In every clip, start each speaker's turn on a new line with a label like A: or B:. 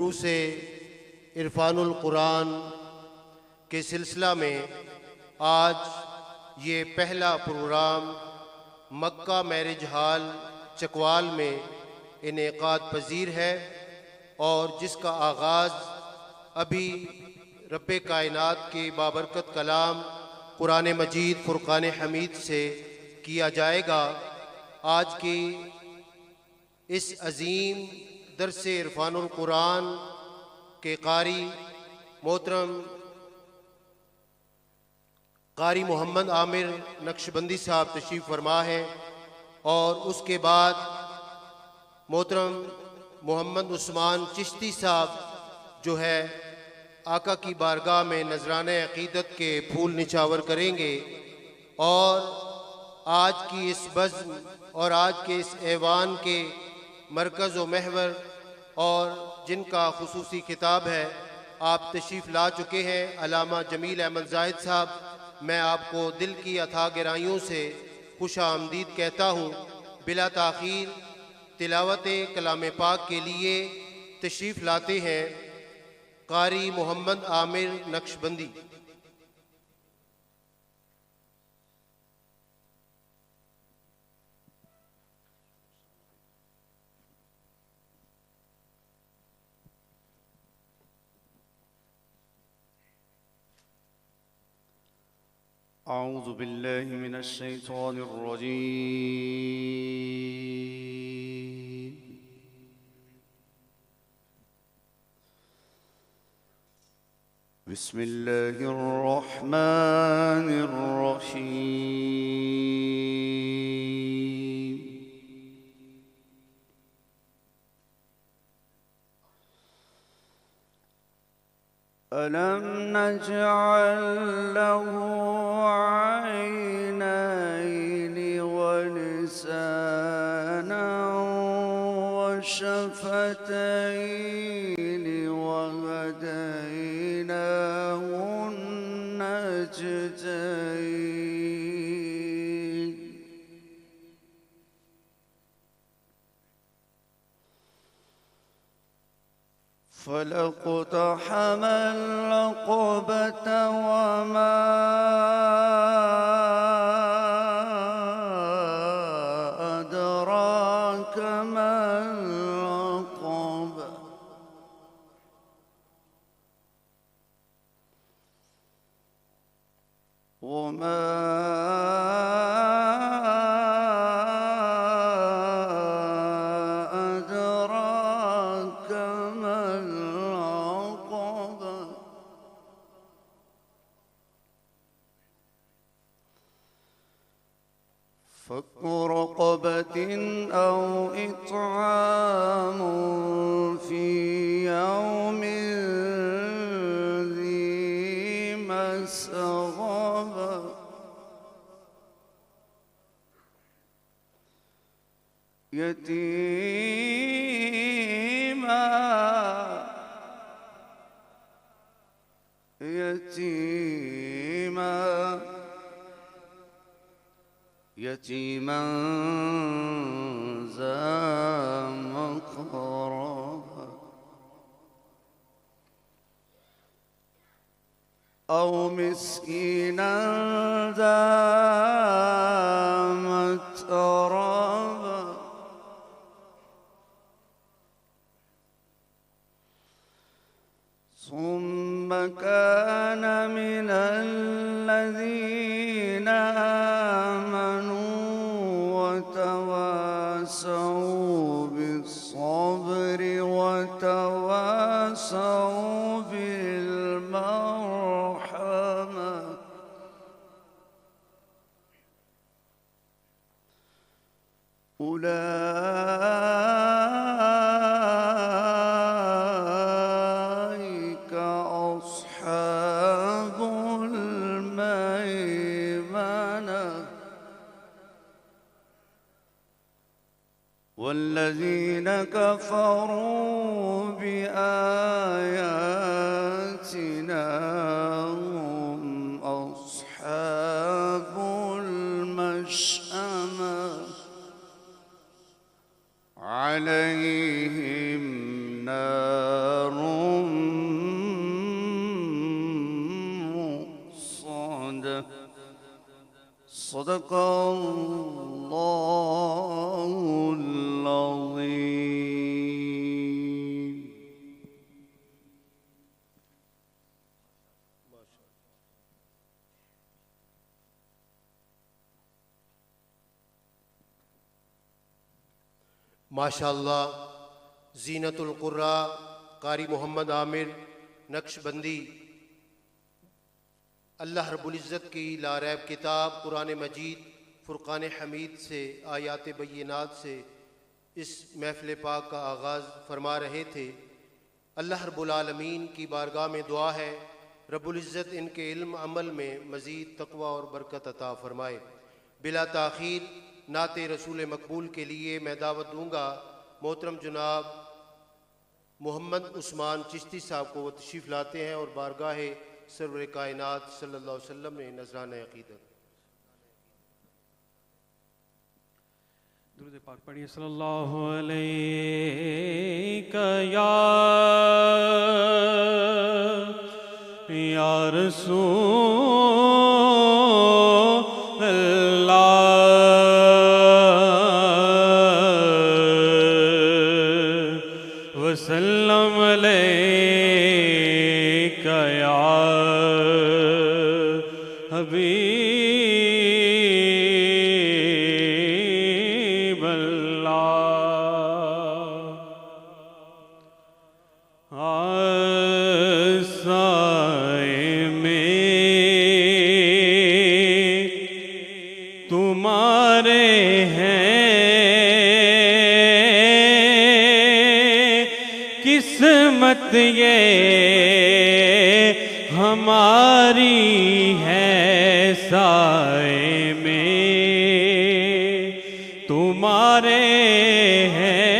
A: دروس عرفان القرآن کے سلسلہ میں آج یہ پہلا پروگرام مکہ میرج ہال چکوال میں انعقاد پذیر ہے اور جس کا آغاز ابھی رب کائنات کے بابرکت کلام قرآن مجید فرقان حمید سے کیا جائے گا۔ آج کی اس عظیم درس عرفان القرآن کے قاری محترم قاری محمد عامر نقشبندی صاحب تشریف فرما ہے، اور اس کے بعد محترم محمد عثمان چشتی صاحب جو ہے آقا کی بارگاہ میں نذرانہ عقیدت کے پھول نچھاور کریں گے، اور آج کی اس بزم اور آج کے اس ایوان کے مرکز و محور اور جن کا خصوصی خطاب ہے آپ تشریف لا چکے ہیں علامہ جمیل احمد زاہد صاحب۔ میں آپ کو دل کی اتھاہ گہرائیوں سے خوش آمدید کہتا ہوں۔ بلا تاخیر تلاوت کلام پاک کے لیے تشریف لاتے ہیں قاری محمد عامر نقشبندی۔
B: أعوذ بالله من الشيطان الرجيم. بسم الله الرحمن الرحيم. ألم نجعل له عينين ولسانا وشفتين وهديناه النجدين. فلاقتحم العقبة وما أدراك ما العقبة. وما أدراك ما العقبة. فك رقبة أو إطعام في يوم ذي مسغبة. يتيما ذا مقربة أو مسكينا ذا متربة. ثم كان من الذين آمنوا وتواصوا بالصبر وتواصوا بالمرحمة. أولئك أصحاب الميمنة. والذين كفروا بآياتنا هم أصحاب المشأمة. عليهم نار صدق اللہ العظیم.
A: ماشاءاللہ زینت القراء قاری محمد عامر نقشبندی اللہ رب العزت کی لاریب کتاب قرآن مجید فرقان حمید سے آیات بینات سے اس محفل پاک کا آغاز فرما رہے تھے. اللہ رب العالمین کی بارگاہ میں دعا ہے رب العزت ان کے علم عمل میں مزید تقوی اور برکت عطا فرمائے. بلا تاخیر نعت رسول مقبول کے لیے میں دعوت دوں گا محترم جناب محمد عثمان چشتی صاحب کو. وہ تشریف لاتے ہیں اور بارگاہ سرور کائنات صلی اللہ علیہ وسلم نے نذرانہ عقیدت.
C: درود پاک پڑھیے. صلی اللہ علیہ یا رسول اللہ وسلم علیک یا حبیب اللہ. آسائے میں تمہارے ہیں قسمت یہ ہماری ہے. سائے میں تمہارے ہیں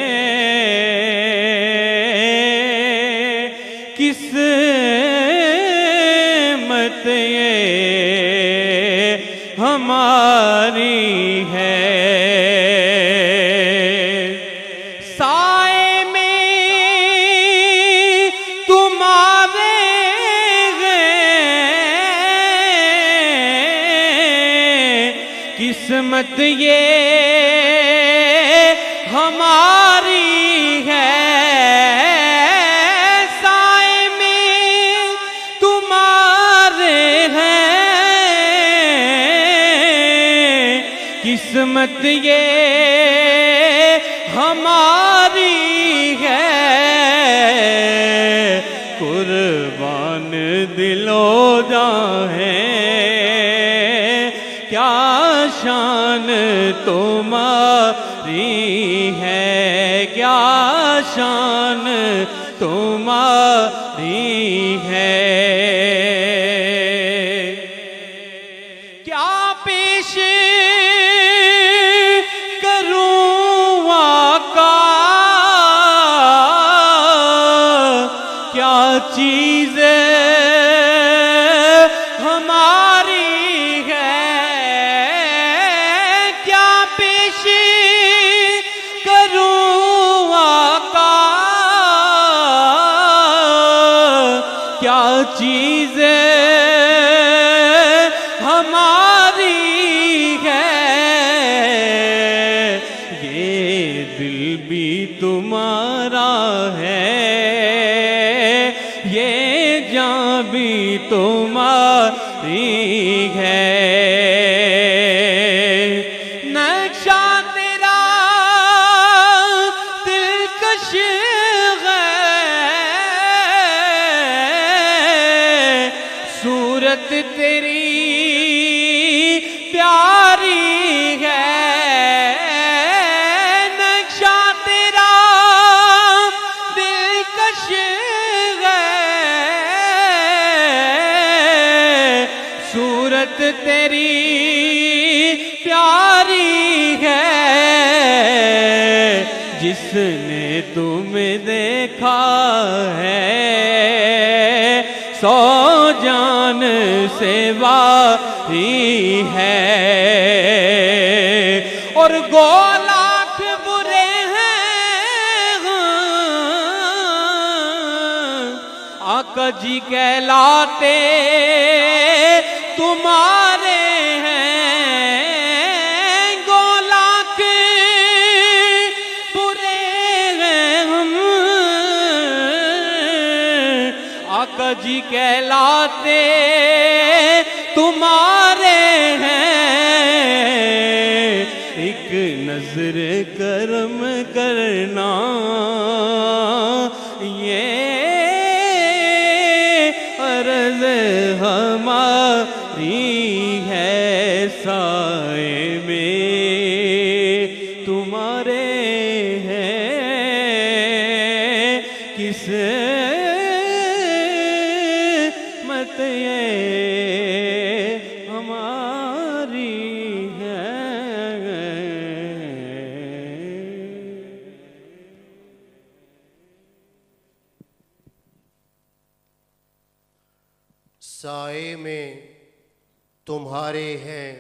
C: قسمت یہ ہماری ہے. سائے میں تمہارے قسمت یہ ہماری ہے. سائے میں تمہارے ہیں قسمت یہ ہماری ہے. قربان دل و جاں ہے کیا شان تمہاری ہے. کیا شان تمہاری ہے. کیا پیش کروں آقا کیا چیز ہماری ہے. کیا پیش کروں آقا کیا چیز ہماری ہے. یہ دل بھی تمہارا ہے یہ جاں بھی تمہاری ہے. نقشہ تیرا دلکش ہے صورت تیری پیاری ہے. نقشہ تیرا دلکش ہے صورت تیری پیاری ہے. جس نے تمہیں دیکھا ہے سو جان سے واری ہے. اور گو لاکھ برے ہیں آقا جی کہلاتے تمہارے ہیں. آقا جی کہلاتے تمہارے ہیں، ایک نظر کرم کرنا یہ عرض ہماری ہے، سائے میں تمہارے ہیں، کس مت یہ ہماری ہے۔
A: سائے میں تمہارے ہیں،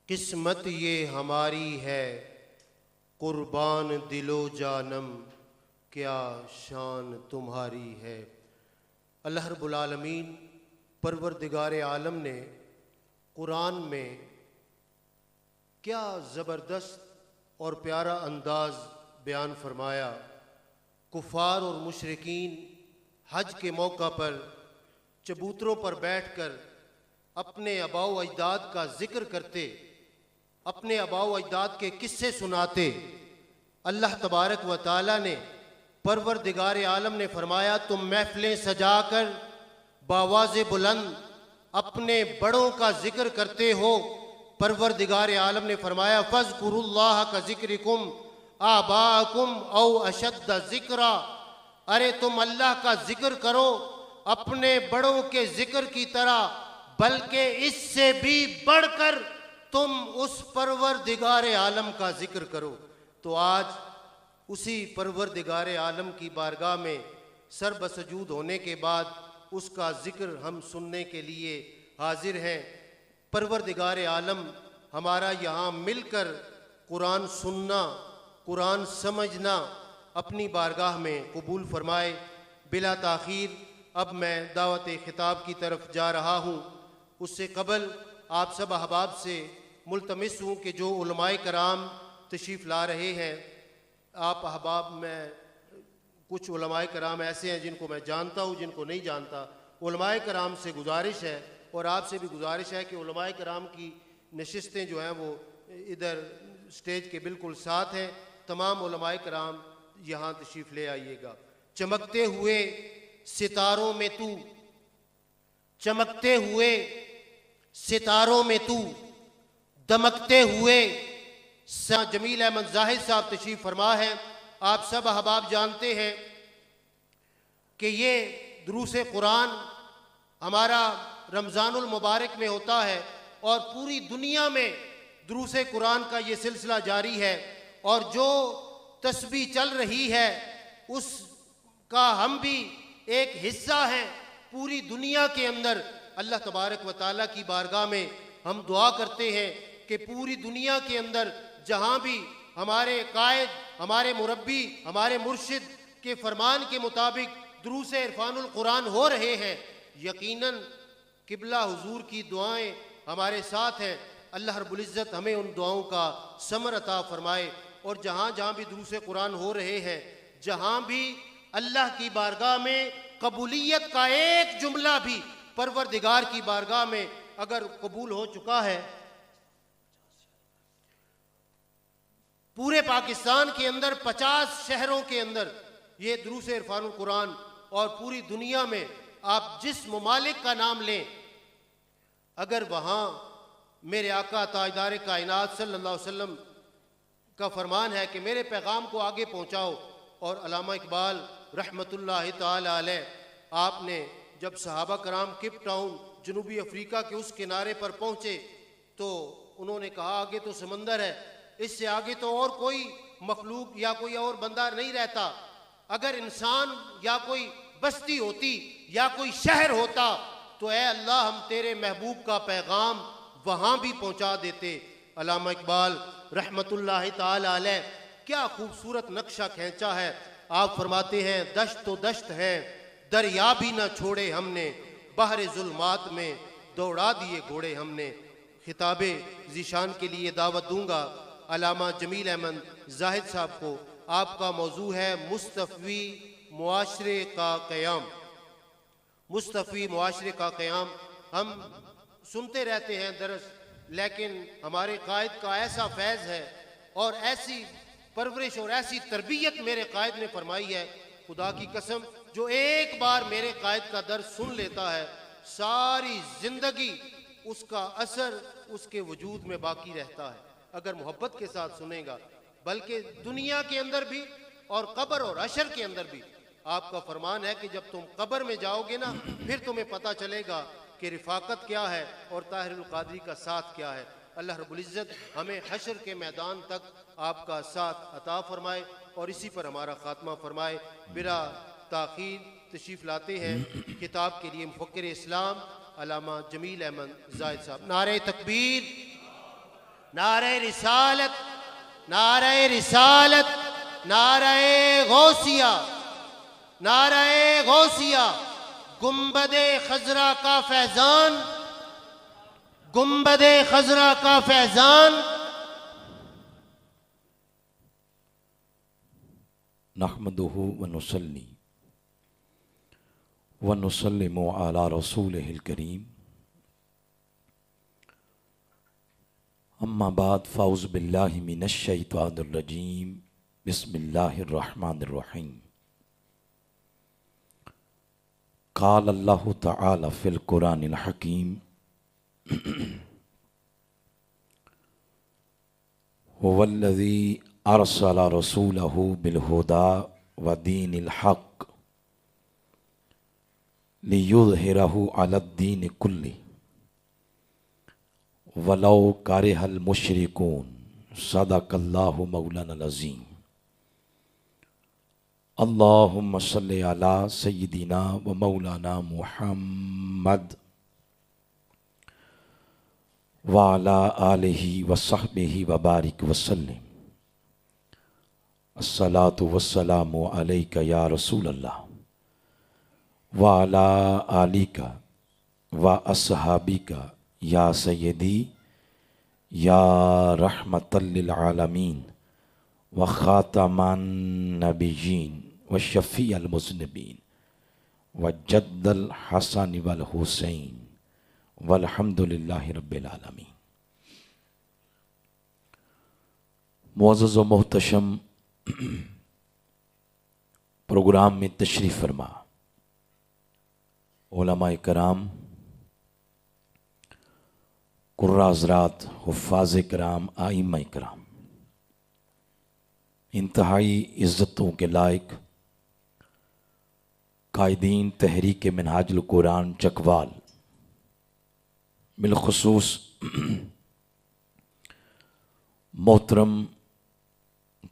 A: قسمت یہ ہماری ہے، قربان دل و جانم کیا شان تمہاری ہے۔ اللہ رب العالمین پروردگار عالم نے قرآن میں کیا زبردست اور پیارا انداز بیان فرمایا۔ کفار اور مشرکین حج کے موقع پر چبوتروں پر بیٹھ کر اپنے آباء و اجداد کا ذکر کرتے، اپنے آباء و اجداد کے قصے سناتے۔ اللہ تبارک و تعالی نے، پروردگار عالم نے فرمایا تم محفلیں سجا کر بآواز بلند اپنے بڑوں کا ذکر کرتے ہو۔ پروردگار عالم نے فرمایا فاذکروا اللہ کذکرکم آباءکم او اشد ذکرا، ارے تم اللہ کا ذکر کرو اپنے بڑوں کے ذکر کی طرح، بلکہ اس سے بھی بڑھ کر تم اس پروردگار عالم کا ذکر کرو۔ تو آج اسی پروردگار عالم کی بارگاہ میں سر بسجود ہونے کے بعد اس کا ذکر ہم سننے کے لیے حاضر ہیں۔ پروردگار عالم ہمارا یہاں مل کر قرآن سننا، قرآن سمجھنا اپنی بارگاہ میں قبول فرمائے۔ بلا تاخیر اب میں دعوت خطاب کی طرف جا رہا ہوں۔ اس سے قبل آپ سب احباب سے ملتمس ہوں کہ جو علماء کرام تشریف لا رہے ہیں، آپ احباب میں کچھ علماء کرام ایسے ہیں جن کو میں جانتا ہوں، جن کو نہیں جانتا۔ علماء کرام سے گزارش ہے اور آپ سے بھی گزارش ہے کہ علماء کرام کی نشستیں جو ہیں وہ ادھر سٹیج کے بالکل ساتھ ہیں۔ تمام علماء کرام یہاں تشریف لے آئیے گا۔ چمکتے ہوئے ستاروں میں تو، چمکتے ہوئے ستاروں میں تو، دمکتے ہوئے جمیل احمد زاہد صاحب تشریف فرما ہے۔ آپ سب احباب جانتے ہیں کہ یہ دروس قرآن ہمارا رمضان المبارک میں ہوتا ہے اور پوری دنیا میں دروس قرآن کا یہ سلسلہ جاری ہے، اور جو تسبیح چل رہی ہے اس کا ہم بھی ایک حصہ ہیں۔ پوری دنیا کے اندر اللہ تبارک و تعالیٰ کی بارگاہ میں ہم دعا کرتے ہیں کہ پوری دنیا کے اندر جہاں بھی ہمارے قائد، ہمارے مربی، ہمارے مرشد کے فرمان کے مطابق دروس عرفان القرآن ہو رہے ہیں، یقیناً قبلہ حضور کی دعائیں ہمارے ساتھ ہیں۔ اللہ رب العزت ہمیں ان دعاؤں کا ثمر عطا فرمائے، اور جہاں جہاں بھی دروس قرآن ہو رہے ہیں، جہاں بھی اللہ کی بارگاہ میں قبولیت کا ایک جملہ بھی پروردگار کی بارگاہ میں اگر قبول ہو چکا ہے، پورے پاکستان کے اندر 50 شہروں کے اندر یہ دروس عرفان القرآن، اور پوری دنیا میں آپ جس ممالک کا نام لیں، اگر وہاں میرے آقا تاجدار کائنات صلی اللہ علیہ وسلم کا فرمان ہے کہ میرے پیغام کو آگے پہنچاؤ، اور علامہ اقبال رحمۃ اللہ تعالی علیہ آپ نے جب صحابہ کرام کیپ ٹاؤن جنوبی افریقہ کے اس کنارے پر پہنچے تو انہوں نے کہا آگے تو سمندر ہے، اس سے آگے تو اور کوئی مخلوق یا کوئی اور بندہ نہیں رہتا، اگر انسان یا کوئی بستی ہوتی یا کوئی شہر ہوتا تو اے اللہ ہم تیرے محبوب کا پیغام وہاں بھی پہنچا دیتے۔ علامہ اقبال رحمۃ اللہ تعالی علیہ کیا خوبصورت نقشہ کھینچا ہے۔ آپ فرماتے ہیں دشت و دشت ہے دریا بھی نہ چھوڑے ہم نے، بحر ظلمات میں دوڑا دیے گھوڑے ہم نے۔ خطاب ذیشان کے لیے دعوت دوں گا علامہ جمیل احمد زاہد صاحب کو۔ آپ کا موضوع ہے مصطفی معاشرے کا قیام۔ مصطفی معاشرے کا قیام. ہم سنتے رہتے ہیں درس، لیکن ہمارے قائد کا ایسا فیض ہے اور ایسی پرورش اور ایسی تربیت میرے قائد نے فرمائی ہے، خدا کی قسم جو ایک بار میرے قائد کا درس سن لیتا ہے ساری زندگی اس کا اثر اس کے وجود میں باقی رہتا ہے، اگر محبت کے ساتھ سنے گا. بلکہ دنیا کے اندر بھی اور قبر اور حشر کے اندر بھی آپ کا فرمان ہے کہ جب تم قبر میں جاؤ گے نا، پھر تمہیں پتہ چلے گا کہ رفاقت کیا ہے اور طاہر القادری کا ساتھ کیا ہے. اللہ رب العزت ہمیں حشر کے میدان تک آپ کا ساتھ عطا فرمائے اور اسی پر ہمارا خاتمہ فرمائے. بلا تاخیر تشریف لاتے ہیں خطاب کے لیے مفکر اسلام علامہ جمیل احمد زاہد صاحب. نعرہ تکبیر، نعرہ رسالت، نعرہ رسالت، نعرہ غوثیہ، نعرہ غوثیہ. گنبد خضرا کا فیضان، گنبد خضرا کا فیضان.
D: نحمدہ ونصلی ونسلم علی رسولہ الکریم. اما بعد فاعوذ باللہ من الشیطان الرجیم. بسم اللہ الرحمن الرحیم. قال اللہ تعالی فی القرآن الحکیم هو الذی ارسل رسولہ بالہدی ودین الحق لیظہرہ علی الدین کلہ ولو کرہ المشرکون. صدق اللہ مولانا العظیم. اللہم صلی علی سیدنا و مولانا محمد وعلی آلہ وصحبہ وبارک وسلم. الصلاۃ والسلام علیک یا رسول اللہ وعلی آلک و اصحابک یا سیدی یا رحمت للعالمین و خاتم النبیین و شفیع المذنبین و جد الحسن والحسین والحمد للہ رب العالمین. معزز و محتشم پروگرام میں تشریف فرما علماء کرام، قراء حضرات، حفاظ کرام، ائمہ کرام، انتہائی عزتوں کے لائق قائدین تحریک منہاج القرآن چکوال، بالخصوص محترم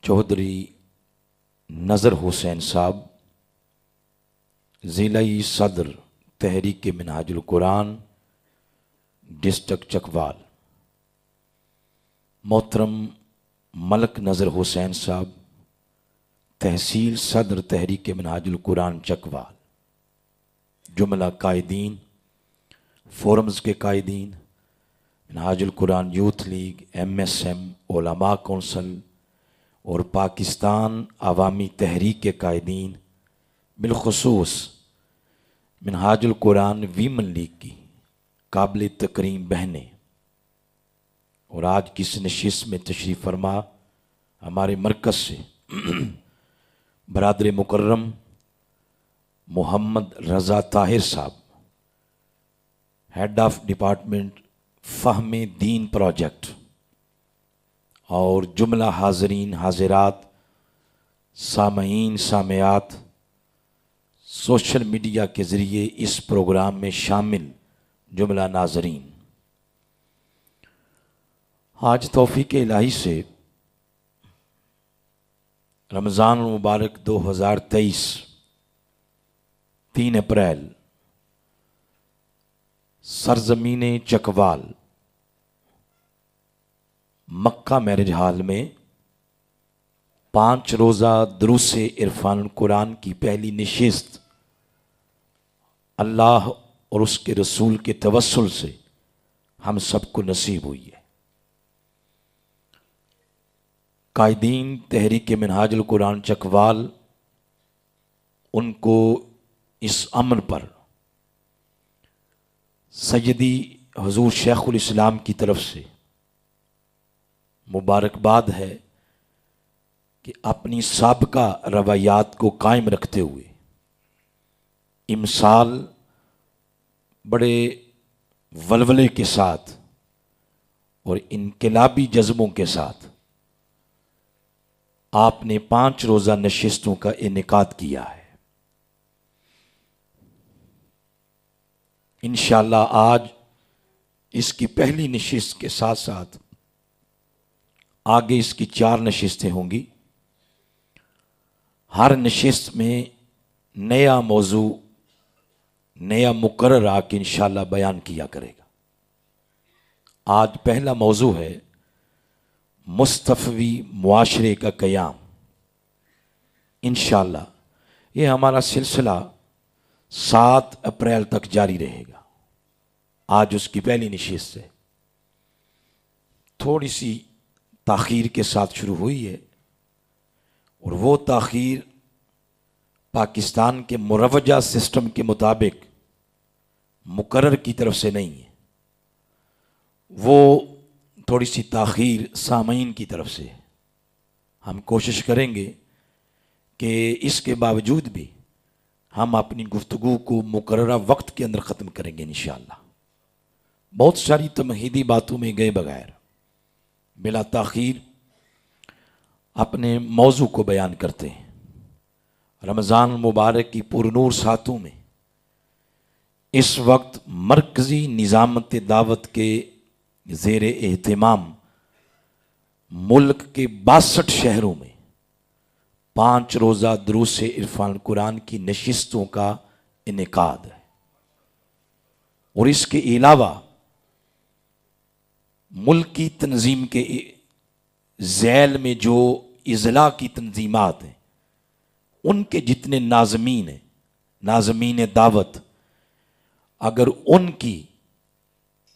D: چودھری نذر حسین صاحب، ضلعی صدر تحریک منہاج القرآن ڈسٹرکٹ چکوال، محترم ملک نذر حسین صاحب، تحصیل صدر تحریک منہاج القرآن چکوال، جملہ قائدین، فورمز کے قائدین، Minhaj ul-Quran youth league, M S M, علماء کونسل اور پاکستان عوامی تحریک کے قائدین، بالخصوص منہاج القرآن ویمن لیگ کی قابل تکریم بہنیں، اور آج کی اس نشست میں تشریف فرما ہمارے مرکز سے برادر مکرم محمد رضا طاہر صاحب، ہیڈ آف ڈپارٹمنٹ فہم دین پروجیکٹ، اور جملہ حاضرین حاضرات، سامعین سامعات، سوشل میڈیا کے ذریعے اس پروگرام میں شامل جملہ ناظرین، آج توفیق الہی سے رمضان المبارک 2023 3 اپریل سرزمین چکوال مکہ میرج ہال میں 5 روزہ دروس عرفان القرآن کی پہلی نشست اللہ اور اس کے رسول کے توسل سے ہم سب کو نصیب ہوئی ہے. قائدین تحریک منہاج القرآن چکوال ان کو اس امر پر سیدی حضور شیخ الاسلام کی طرف سے مبارکباد ہے کہ اپنی سابقہ روایات کو قائم رکھتے ہوئے امسال بڑے ولولے کے ساتھ اور انقلابی جذبوں کے ساتھ آپ نے 5 روزہ نشستوں کا انعقاد کیا ہے۔ انشاءاللہ آج اس کی پہلی نشست کے ساتھ ساتھ آگے اس کی 4 نشستیں ہوں گی۔ ہر نشست میں نیا موضوع، نیا مقرر آ کے انشاءاللہ بیان کیا کرے گا۔ آج پہلا موضوع ہے مصطفی معاشرے کا قیام۔ انشاءاللہ یہ ہمارا سلسلہ 7 اپریل تک جاری رہے گا۔ آج اس کی پہلی نشست ہے، تھوڑی سی تاخیر کے ساتھ شروع ہوئی ہے، اور وہ تاخیر پاکستان کے مروجہ سسٹم کے مطابق مقرر کی طرف سے نہیں ہے، وہ تھوڑی سی تاخیر سامعین کی طرف سے ہے۔ ہم کوشش کریں گے کہ اس کے باوجود بھی ہم اپنی گفتگو کو مقررہ وقت کے اندر ختم کریں گے انشاءاللہ۔ بہت ساری تمہیدی باتوں میں گئے بغیر بلا تاخیر اپنے موضوع کو بیان کرتے ہیں۔ رمضان مبارک کی پرنور ساتوں میں اس وقت مرکزی نظامت دعوت کے زیر اہتمام ملک کے 62 شہروں میں 5 روزہ دروس عرفان قرآن کی نشستوں کا انعقاد ہے، اور اس کے علاوہ ملک کی تنظیم کے ذیل میں جو اضلاع کی تنظیمات ہیں ان کے جتنے ناظمین ہیں، ناظمین دعوت، اگر ان کی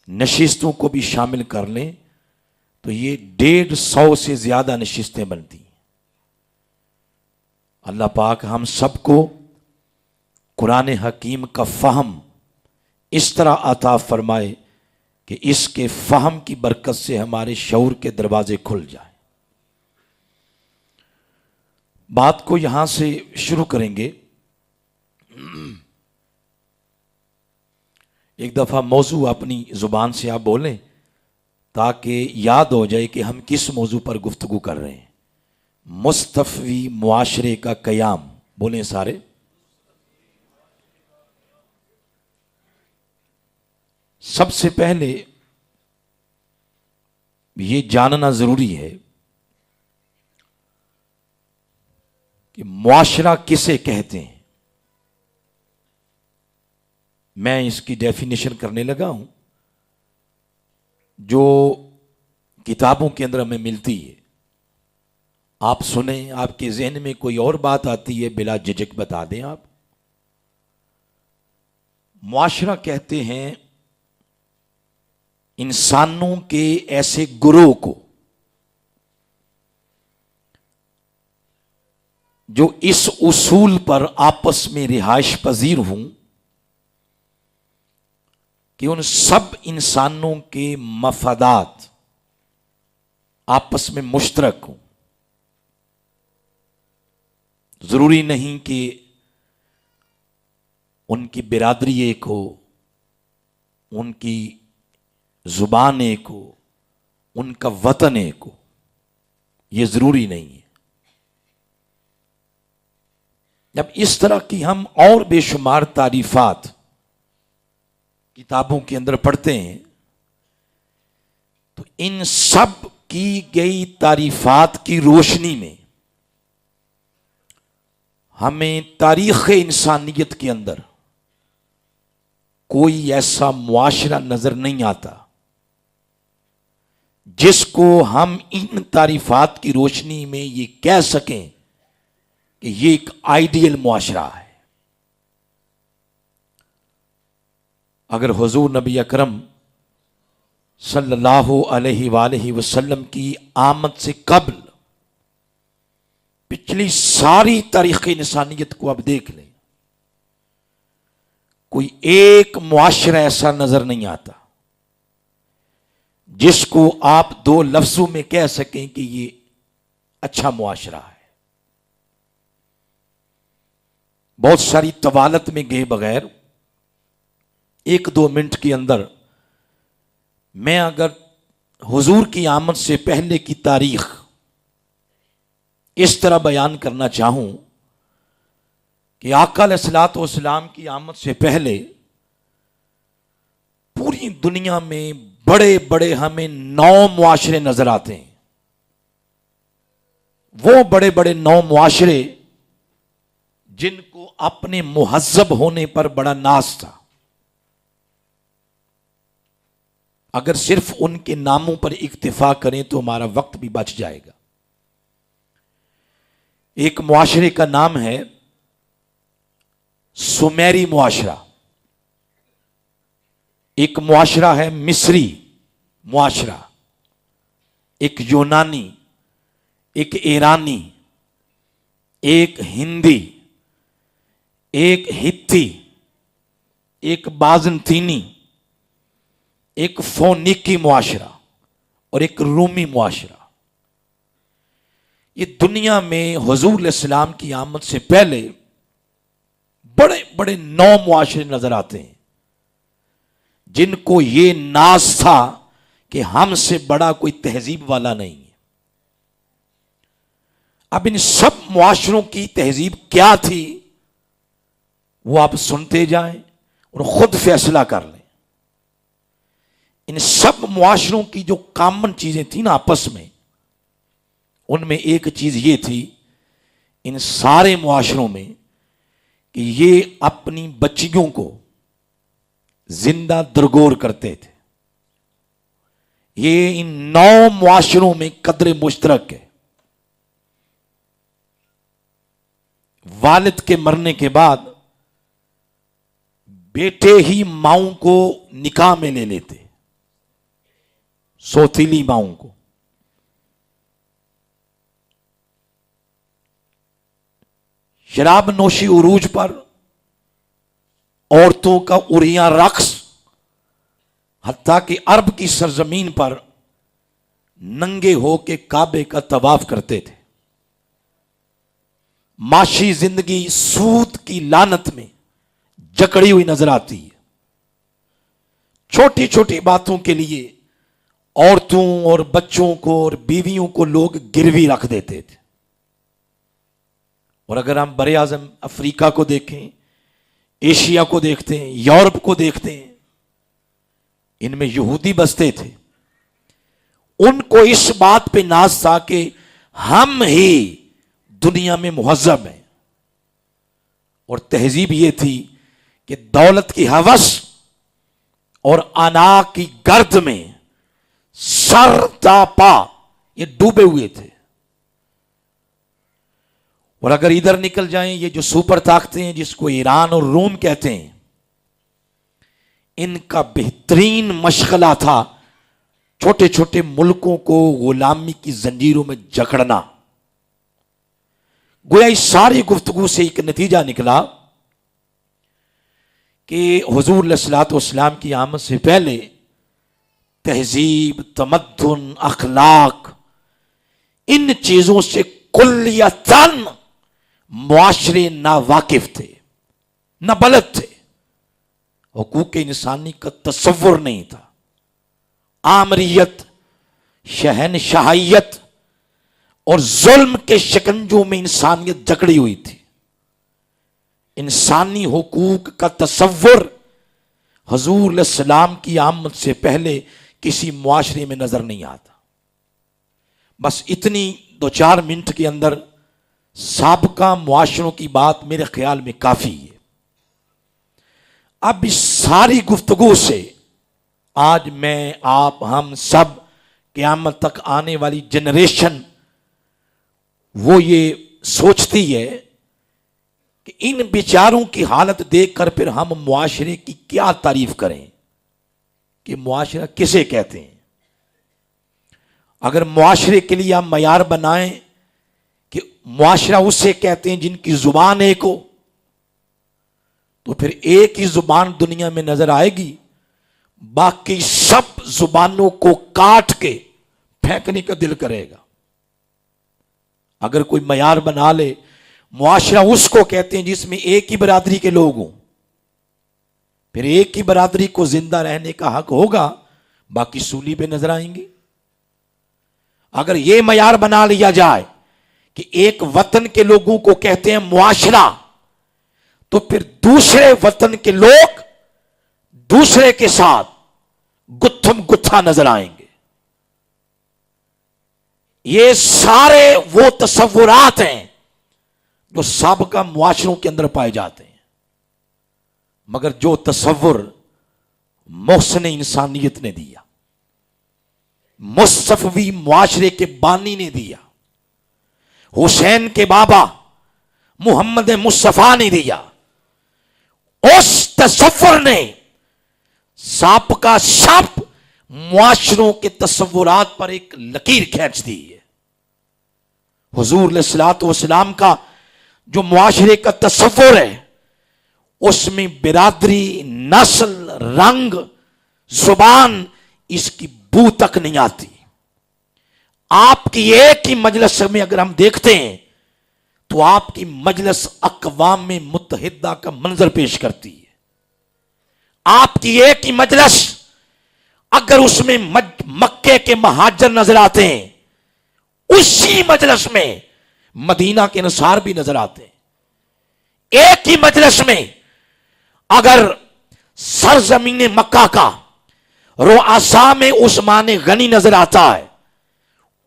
D: نشستوں کو بھی شامل کر لیں تو یہ 150 سے زیادہ نشستیں بنتی ہیں۔ اللہ پاک ہم سب کو قرآن حکیم کا فہم اس طرح عطا فرمائے کہ اس کے فہم کی برکت سے ہمارے شعور کے دروازے کھل جائیں۔ بات کو یہاں سے شروع کریں گے۔ ایک دفعہ موضوع اپنی زبان سے آپ بولیں تاکہ یاد ہو جائے کہ ہم کس موضوع پر گفتگو کر رہے ہیں۔ مصطفی معاشرے کا قیام، بولیں سارے۔ سب سے پہلے یہ جاننا ضروری ہے کہ معاشرہ کسے کہتے ہیں۔ میں اس کی ڈیفینیشن کرنے لگا ہوں جو کتابوں کے اندر ہمیں ملتی ہے۔ آپ سنیں، آپ کے ذہن میں کوئی اور بات آتی ہے بلا جھجک بتا دیں آپ۔ معاشرہ کہتے ہیں انسانوں کے ایسے گروہ کو جو اس اصول پر آپس میں رہائش پذیر ہوں کہ ان سب انسانوں کے مفادات آپس میں مشترک ہوں۔ ضروری نہیں کہ ان کی برادری ایک ہو، ان کی زبان ایک ہو، ان کا وطن ایک ہو، یہ ضروری نہیں ہے۔ جب اس طرح کی ہم اور بے شمار تعریفات کتابوں کے اندر پڑھتے ہیں تو ان سب کی گئی تعریفات کی روشنی میں ہمیں تاریخ انسانیت کے اندر کوئی ایسا معاشرہ نظر نہیں آتا جس کو ہم ان تعریفات کی روشنی میں یہ کہہ سکیں کہ یہ ایک آئیڈیل معاشرہ ہے۔ اگر حضور نبی اکرم صلی اللہ علیہ وآلہ وسلم کی آمد سے قبل پچھلی ساری تاریخ انسانیت کو اب دیکھ لیں، کوئی ایک معاشرہ ایسا نظر نہیں آتا جس کو آپ دو لفظوں میں کہہ سکیں کہ یہ اچھا معاشرہ ہے. بہت ساری طوالت میں گئے بغیر 1-2 منٹ کے اندر میں اگر حضور کی آمد سے پہلے کی تاریخ اس طرح بیان کرنا چاہوں کہ آقا علیہ الصلوۃ والسلام کی آمد سے پہلے پوری دنیا میں بڑے بڑے ہمیں 9 معاشرے نظر آتے ہیں. وہ بڑے بڑے 9 معاشرے جن کو اپنے مہذب ہونے پر بڑا ناز تھا. اگر صرف ان کے ناموں پر اکتفا کریں تو ہمارا وقت بھی بچ جائے گا. ایک معاشرے کا نام ہے سمیری معاشرہ، ایک معاشرہ ہے مصری معاشرہ، ایک یونانی، ایک ایرانی، ایک ہندی، ایک ہتی، ایک بازنطینی، ایک فونیکی معاشرہ اور ایک رومی معاشرہ. یہ دنیا میں حضور علیہ السلام کی آمد سے پہلے بڑے بڑے 9 معاشرے نظر آتے ہیں جن کو یہ ناز تھا کہ ہم سے بڑا کوئی تہذیب والا نہیں ہے. اب ان سب معاشروں کی تہذیب کیا تھی وہ آپ سنتے جائیں اور خود فیصلہ کر لیں. ان سب معاشروں کی جو کامن چیزیں تھیں نا آپس میں، ان میں ایک چیز یہ تھی ان سارے معاشروں میں کہ یہ اپنی بچیوں کو زندہ درگور کرتے تھے. یہ ان 9 معاشروں میں قدر مشترک ہے. والد کے مرنے کے بعد بیٹے ہی ماؤں کو نکاح میں لے لیتے، سوتیلی ماؤں کو. شراب نوشی عروج پر عورتوں کا عریاں رقص، حتیٰ کہ عرب کی سرزمین پر ننگے ہو کے کعبے کا طواف کرتے تھے. معاشی زندگی سود کی لعنت میں جکڑی ہوئی نظر آتی ہے. چھوٹی چھوٹی باتوں کے لیے عورتوں اور بچوں کو اور بیویوں کو لوگ گروی رکھ دیتے تھے. اور اگر ہم بر اعظم افریقہ کو دیکھیں، ایشیا کو دیکھتے ہیں، یورپ کو دیکھتے ہیں، ان میں یہودی بستے تھے. ان کو اس بات پہ ناز تھا کہ ہم ہی دنیا میں مہذب ہیں. اور تہذیب یہ تھی کہ دولت کی ہوس اور انا کی گرد میں سر تا پا یہ ڈوبے ہوئے تھے. اور اگر ادھر نکل جائیں، یہ جو سپر طاقتیں ہیں جس کو ایران اور روم کہتے ہیں، ان کا بہترین مشغلہ تھا چھوٹے چھوٹے ملکوں کو غلامی کی زنجیروں میں جکڑنا. گویا اس ساری گفتگو سے ایک نتیجہ نکلا کہ حضور علیہ الصلوۃ والسلام کی آمد سے پہلے تہذیب، تمدن، اخلاق، ان چیزوں سے کلیتاً معاشرے نہ واقف تھے، نہ بلد تھے. حقوق انسانی کا تصور نہیں تھا. آمریت، شہنشاہیت اور ظلم کے شکنجوں میں انسانیت جکڑی ہوئی تھی. انسانی حقوق کا تصور حضور علیہ السلام کی آمد سے پہلے کسی معاشرے میں نظر نہیں آتا. بس اتنی 2-4 منٹ کے اندر سابقہ معاشروں کی بات میرے خیال میں کافی ہے. اب اس ساری گفتگو سے آج میں، آپ، ہم سب، قیامت تک آنے والی جنریشن وہ یہ سوچتی ہے کہ ان بیچاروں کی حالت دیکھ کر پھر ہم معاشرے کی کیا تعریف کریں کہ معاشرہ کسے کہتے ہیں. اگر معاشرے کے لیے ہم معیار بنائیں کہ معاشرہ اسے کہتے ہیں جن کی زبان ایک ہو، تو پھر ایک ہی زبان دنیا میں نظر آئے گی، باقی سب زبانوں کو کاٹ کے پھینکنے کا دل کرے گا۔ اگر کوئی معیار بنا لے، معاشرہ اس کو کہتے ہیں جس میں ایک ہی برادری کے لوگ ہوں، پھر ایک ہی برادری کو زندہ رہنے کا حق ہوگا، باقی سولی پہ نظر آئیں گے۔ اگر یہ معیار بنا لیا جائے کہ ایک وطن کے لوگوں کو کہتے ہیں معاشرہ، تو پھر دوسرے وطن کے لوگ دوسرے کے ساتھ گتھم گتھا نظر آئیں گے۔ یہ سارے وہ تصورات ہیں جو سابقہ معاشروں کے اندر پائے جاتے ہیں، مگر جو تصور محسن انسانیت نے دیا، مصطفی معاشرے کے بانی نے دیا، حسین کے بابا محمد مصطفیٰ نے دیا، اس تصور نے سابقہ سب معاشروں کے تصورات پر ایک لکیر کھینچ دی ہے۔ حضور علیہ الصلوۃ والسلام کا جو معاشرے کا تصور ہے، اس میں برادری، نسل، رنگ، زبان، اس کی بو تک نہیں آتی۔ آپ کی ایک ہی مجلس میں اگر ہم دیکھتے ہیں تو آپ کی مجلس اقوام متحدہ کا منظر پیش کرتی ہے۔ آپ کی ایک ہی مجلس اگر اس میں مکے کے مہاجر نظر آتے ہیں، اسی مجلس میں مدینہ کے انصار بھی نظر آتے ہیں۔ ایک ہی مجلس میں اگر سرزمین مکہ کا رؤساء میں عثمان غنی نظر آتا ہے،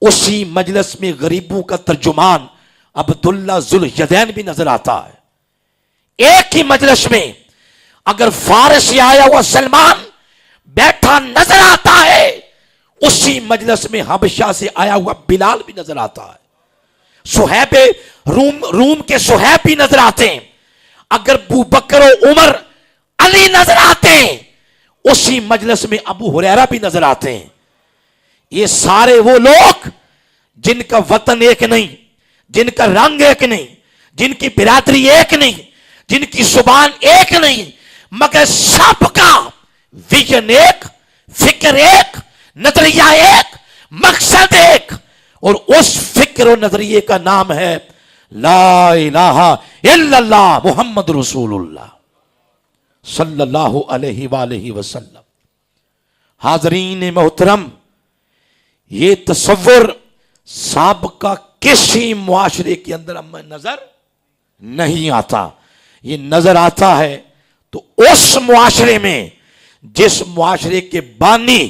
D: اسی مجلس میں غریبوں کا ترجمان عبداللہ ذوالیدین بھی نظر آتا ہے۔ ایک ہی مجلس میں اگر فارس سے آیا ہوا سلمان بیٹھا نظر آتا ہے، اسی مجلس میں حبشہ سے آیا ہوا بلال بھی نظر آتا ہے۔ صہیب روم کے صہیب بھی نظر آتے ہیں۔ اگر ابو بکر و عمر علی نظر آتے ہیں، اسی مجلس میں ابو ہریرہ بھی نظر آتے ہیں۔ یہ سارے وہ لوگ جن کا وطن ایک نہیں، جن کا رنگ ایک نہیں، جن کی برادری ایک نہیں، جن کی زبان ایک نہیں، مگر سب کا ویژن ایک، فکر ایک، نظریہ ایک، مقصد ایک، اور اس فکر و نظریے کا نام ہے لا الہ الا اللہ محمد رسول اللہ صلی اللہ علیہ وآلہ وسلم۔ حاضرین محترم، یہ تصور سابقہ کسی معاشرے کے اندر ہمیں نظر نہیں آتا۔ یہ نظر آتا ہے تو اس معاشرے میں جس معاشرے کے بانی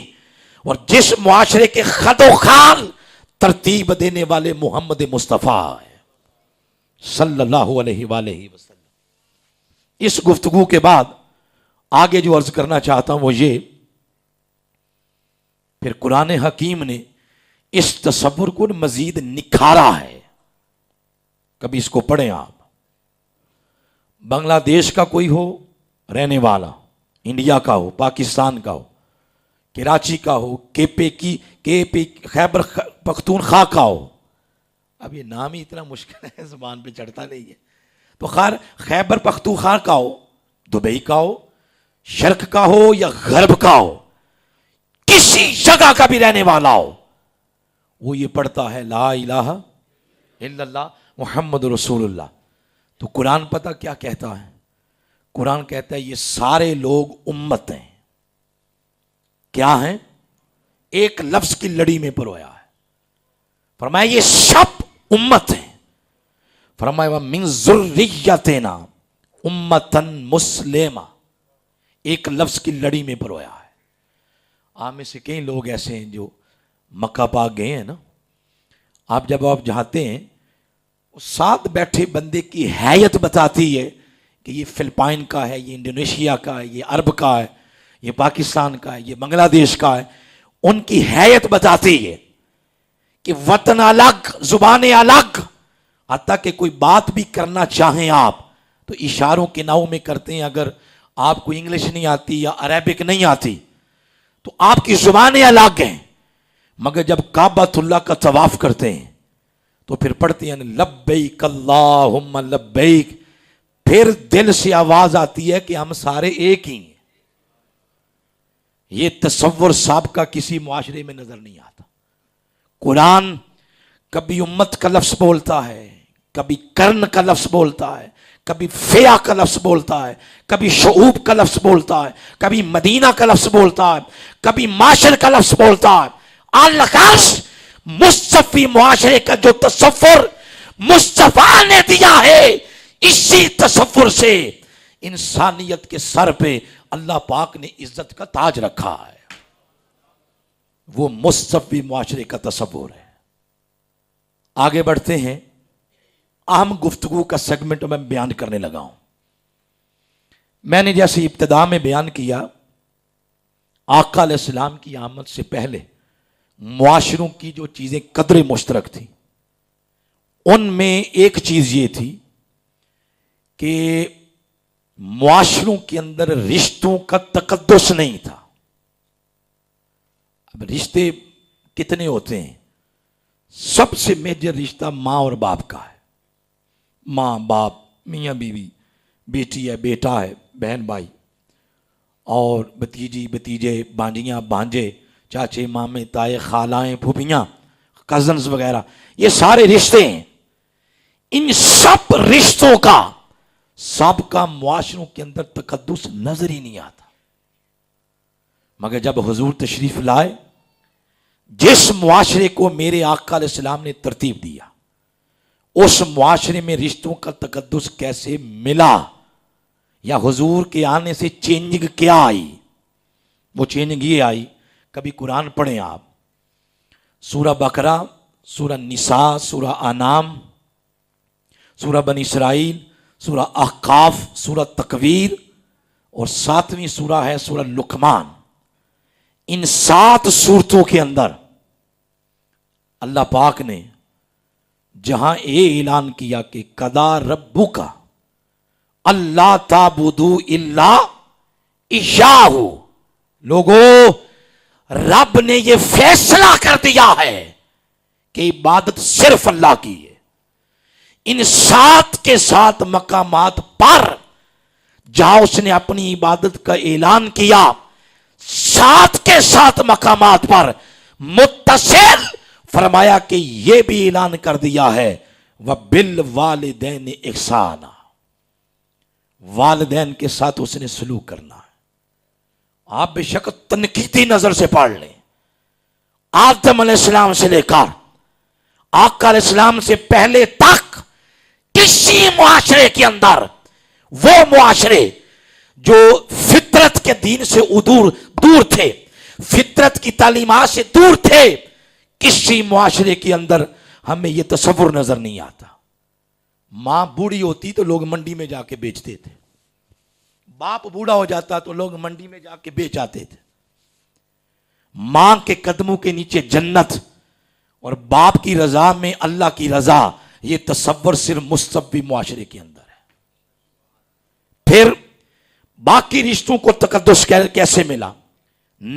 D: اور جس معاشرے کے خد و خال ترتیب دینے والے محمد مصطفیٰ ہے صلی اللہ علیہ وآلہ وسلم۔ اس گفتگو کے بعد آگے جو عرض کرنا چاہتا ہوں وہ یہ، پھر قرآن حکیم نے اس تصور کو مزید نکھارا ہے۔ کبھی اس کو پڑھیں آپ، بنگلہ دیش کا کوئی ہو رہنے والا، انڈیا کا ہو، پاکستان کا ہو، کراچی کا ہو، خیبر پختونخوا کا ہو، اب یہ نام ہی اتنا مشکل ہے، زبان پہ چڑھتا نہیں ہے، تو خیر خیبر پختونخوا کا ہو، دبئی کا ہو، شرق کا ہو یا غرب کا ہو، کسی جگہ کا بھی رہنے والا ہو، وہ یہ پڑھتا ہے لا الہ الا اللہ محمد رسول اللہ۔ تو قرآن پتہ کیا کہتا ہے؟ قرآن کہتا ہے یہ سارے لوگ امت ہیں۔ کیا ہیں؟ ایک لفظ کی لڑی میں پرویا ہے۔ فرمایا یہ سب امت ہیں۔ فرمایا وَمِن ذُرِّيَّتِنَا اُمَّةً مُسْلِمَةً، ایک لفظ کی لڑی میں پرویا ہے۔ آپ میں سے کئی لوگ ایسے ہیں جو مکہ پاک گئے ہیں نا، آپ جب آپ جاتے ہیں ساتھ بیٹھے بندے کی حیت بتاتی ہے کہ یہ فلپائن کا ہے، یہ انڈونیشیا کا ہے، یہ عرب کا ہے، یہ پاکستان کا ہے، یہ بنگلہ دیش کا ہے۔ ان کی حیت بتاتی ہے کہ وطن الگ، زبانیں الگ، حتیٰ کہ کوئی بات بھی کرنا چاہیں آپ تو اشاروں کے ناؤ میں کرتے ہیں۔ اگر آپ کو انگلش نہیں آتی یا عربک نہیں آتی تو آپ کی زبانیں الگ ہیں، مگر جب کعبۃ اللہ کا طواف کرتے ہیں تو پھر پڑھتے ہیں لبیک اللہم لبیک، پھر دل سے آواز آتی ہے کہ ہم سارے ایک ہی ہیں. یہ تصور سابقہ کسی معاشرے میں نظر نہیں آتا. قرآن کبھی امت کا لفظ بولتا ہے، کبھی کرن کا لفظ بولتا ہے، کبھی فیا کا لفظ بولتا ہے، کبھی شعوب کا لفظ بولتا ہے، کبھی مدینہ کا لفظ بولتا ہے، کبھی معاشر کا لفظ بولتا ہے. الغرض مصطفی معاشرے کا جو تصور مصطفیٰ نے دیا ہے، اسی تصور سے انسانیت کے سر پہ اللہ پاک نے عزت کا تاج رکھا ہے. وہ مصطفی معاشرے کا تصور ہے. آگے بڑھتے ہیں. اہم گفتگو کا سیگمنٹ میں بیان کرنے لگا ہوں. میں نے جیسے ابتدا میں بیان کیا، آقا علیہ السلام کی آمد سے پہلے معاشروں کی جو چیزیں قدر مشترک تھیں، ان میں ایک چیز یہ تھی کہ معاشروں کے اندر رشتوں کا تقدس نہیں تھا. اب رشتے کتنے ہوتے ہیں؟ سب سے میجر رشتہ ماں اور باپ کا ہے. ماں باپ، میاں بیوی، بیٹی ہے بیٹا ہے، بہن بھائی، اور بھتیجی بھتیجے، بانجیاں بانجے، چاچے مامے تائے خالائیں پھوپھیاں، کزنز وغیرہ، یہ سارے رشتے ہیں. ان سب رشتوں کا سابقہ معاشروں کے اندر تقدس نظر ہی نہیں آتا. مگر جب حضور تشریف لائے، جس معاشرے کو میرے آقا علیہ السلام نے ترتیب دیا، اس معاشرے میں رشتوں کا تقدس کیسے ملا، یا حضور کے آنے سے چینجنگ کیا آئی؟ وہ چینجنگ یہ آئی. کبھی قرآن پڑھیں آپ، سورہ بقرہ، سورہ نساء، سورہ انعام، سورہ بنی اسرائیل، سورہ احقاف، سورہ تکویر، اور 7ویں سورہ ہے سورہ لقمان. ان 7 سورتوں کے اندر اللہ پاک نے جہاں یہ اعلان کیا کہ قضا ربک اللہ تعبدوا الا ایاہ، لوگوں رب نے یہ فیصلہ کر دیا ہے کہ عبادت صرف اللہ کی ہے. ان 7 کے 7 مقامات پر جہاں اس نے اپنی عبادت کا اعلان کیا، 7 کے 7 مقامات پر متصل فرمایا کہ یہ بھی اعلان کر دیا ہے وَبِالْوَالِدَيْنِ إِحْسَانًا، والدین کے ساتھ اس نے سلوک کرنا ہے. آپ بے شک تنقیدی نظر سے پڑھ لیں، آدم علیہ السلام سے لے کر آقا علیہ السلام سے پہلے تک کسی معاشرے کے اندر، وہ معاشرے جو فطرت کے دین سے دور تھے، فطرت کی تعلیمات سے دور تھے، کسی معاشرے کے اندر ہمیں یہ تصور نظر نہیں آتا. ماں بوڑھی ہوتی تو لوگ منڈی میں جا کے بیچتے تھے، باپ بوڑھا ہو جاتا تو لوگ منڈی میں جا کے بیچ آتے تھے. ماں کے قدموں کے نیچے جنت اور باپ کی رضا میں اللہ کی رضا، یہ تصور صرف مصطفی معاشرے کے اندر ہے. پھر باقی رشتوں کو تقدس کیسے ملا؟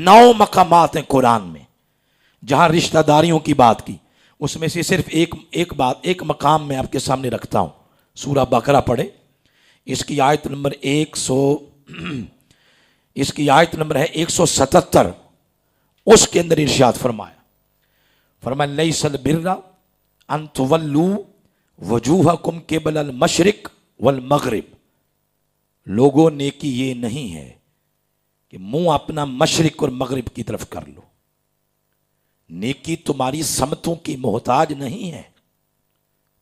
D: 9 مقامات ہیں قرآن میں جہاں رشتہ داریوں کی بات کی. اس میں سے صرف ایک مقام میں آپ کے سامنے رکھتا ہوں. سورہ بقرہ پڑھیں، اس کی آیت نمبر اس کی آیت نمبر ہے 177. اس کے اندر ارشاد فرمایا لیس البر ان تولوا وجوہکم قبل المشرق والمغرب، لوگوں نیکی یہ نہیں ہے کہ منہ اپنا مشرق اور مغرب کی طرف کر لو. نیکی تمہاری سمتوں کی محتاج نہیں ہے.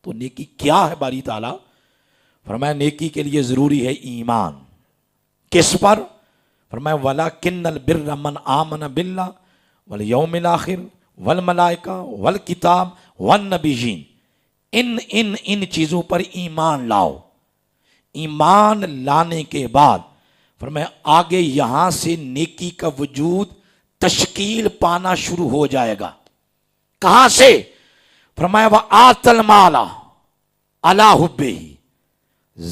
D: تو نیکی کیا ہے؟ باری تعالیٰ فرمایا نیکی کے لیے ضروری ہے ایمان. کس پر؟ فرمایا وَلَكِنَّ الْبِرَّ مَنْ آمَنَ بِاللَّهِ وَالْيَوْمِ الْآخِرِ وَالْمَلَائِكَةِ وَالْكِتَابِ وَالنَّبِيِّينَ. ان چیزوں پر ایمان لاؤ. ایمان لانے کے بعد فرمایا آگے یہاں سے نیکی کا وجود تشکیل پانا شروع ہو جائے گا. کہاں سے؟ فرمایا وَآتَ الْمَالَ عَلَىٰ حُبِّهِ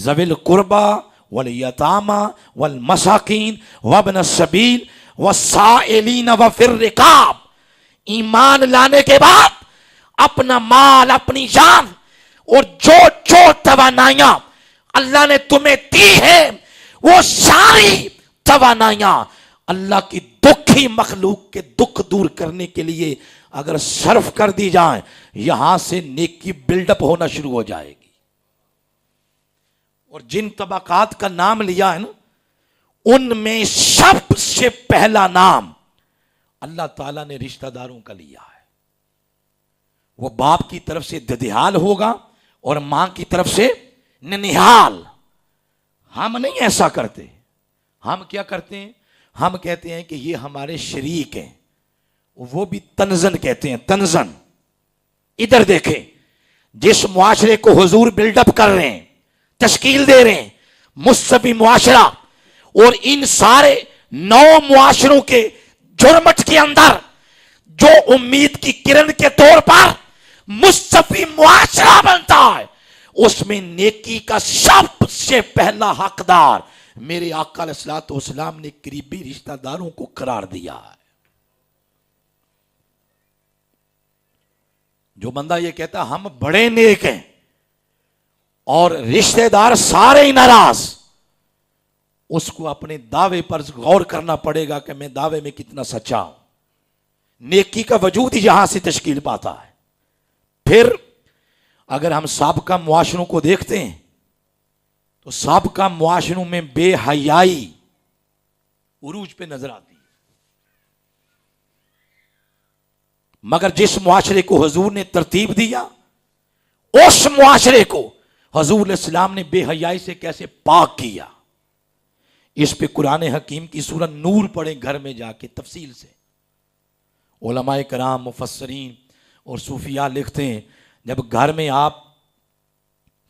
D: ذَوِي الْقُرْبَىٰ وَالْيَتَامَىٰ وَالْمَسَاكِينِ وَابْنَ السَّبِيلِ وَالسَّائِلِينَ وَفِي الرِّقَابِ. ایمان لانے کے بعد اپنا مال، اپنی جان اور جو توانائیاں اللہ نے تمہیں دی ہے وہ ساری توانائیاں اللہ کی دکھی مخلوق کے دکھ دور کرنے کے لیے اگر صرف کر دی جائیں، یہاں سے نیکی بلڈ اپ ہونا شروع ہو جائے گی. اور جن طبقات کا نام لیا ہے نا، ان میں سب سے پہلا نام اللہ تعالیٰ نے رشتہ داروں کا لیا ہے. وہ باپ کی طرف سے ددیال ہوگا اور ماں کی طرف سے ننیحال. ہم نہیں ایسا کرتے. ہم کیا کرتے ہیں؟ ہم کہتے ہیں کہ یہ ہمارے شریک ہیں. وہ بھی تنزن کہتے ہیں، تنزن. ادھر دیکھیں، جس معاشرے کو حضور بلڈ اپ کر رہے ہیں، تشکیل دے رہے ہیں، مصطفی معاشرہ، اور ان سارے 9 معاشروں کے جرمٹ کے اندر جو امید کی کرن کے طور پر مصطفی معاشرہ بنتا ہے، اس میں نیکی کا سب سے پہلا حقدار میرے آقا علیہ الصلوۃ والسلام نے قریبی رشتہ داروں کو قرار دیا ہے. جو بندہ یہ کہتا ہم بڑے نیک ہیں اور رشتہ دار سارے ہی ناراض، اس کو اپنے دعوے پر غور کرنا پڑے گا کہ میں دعوے میں کتنا سچا ہوں. نیکی کا وجود ہی یہاں سے تشکیل پاتا ہے. پھر اگر ہم سابقہ معاشروں کو دیکھتے ہیں تو سابقہ معاشروں میں بے حیائی عروج پہ نظر آتی ہے. مگر جس معاشرے کو حضور نے ترتیب دیا، اس معاشرے کو حضور علیہ السلام نے بے حیائی سے کیسے پاک کیا، اس پہ قرآن حکیم کی سورہ نور پڑھیں گھر میں جا کے تفصیل سے. علماء کرام، مفسرین اور صوفیاء لکھتے ہیں جب گھر میں آپ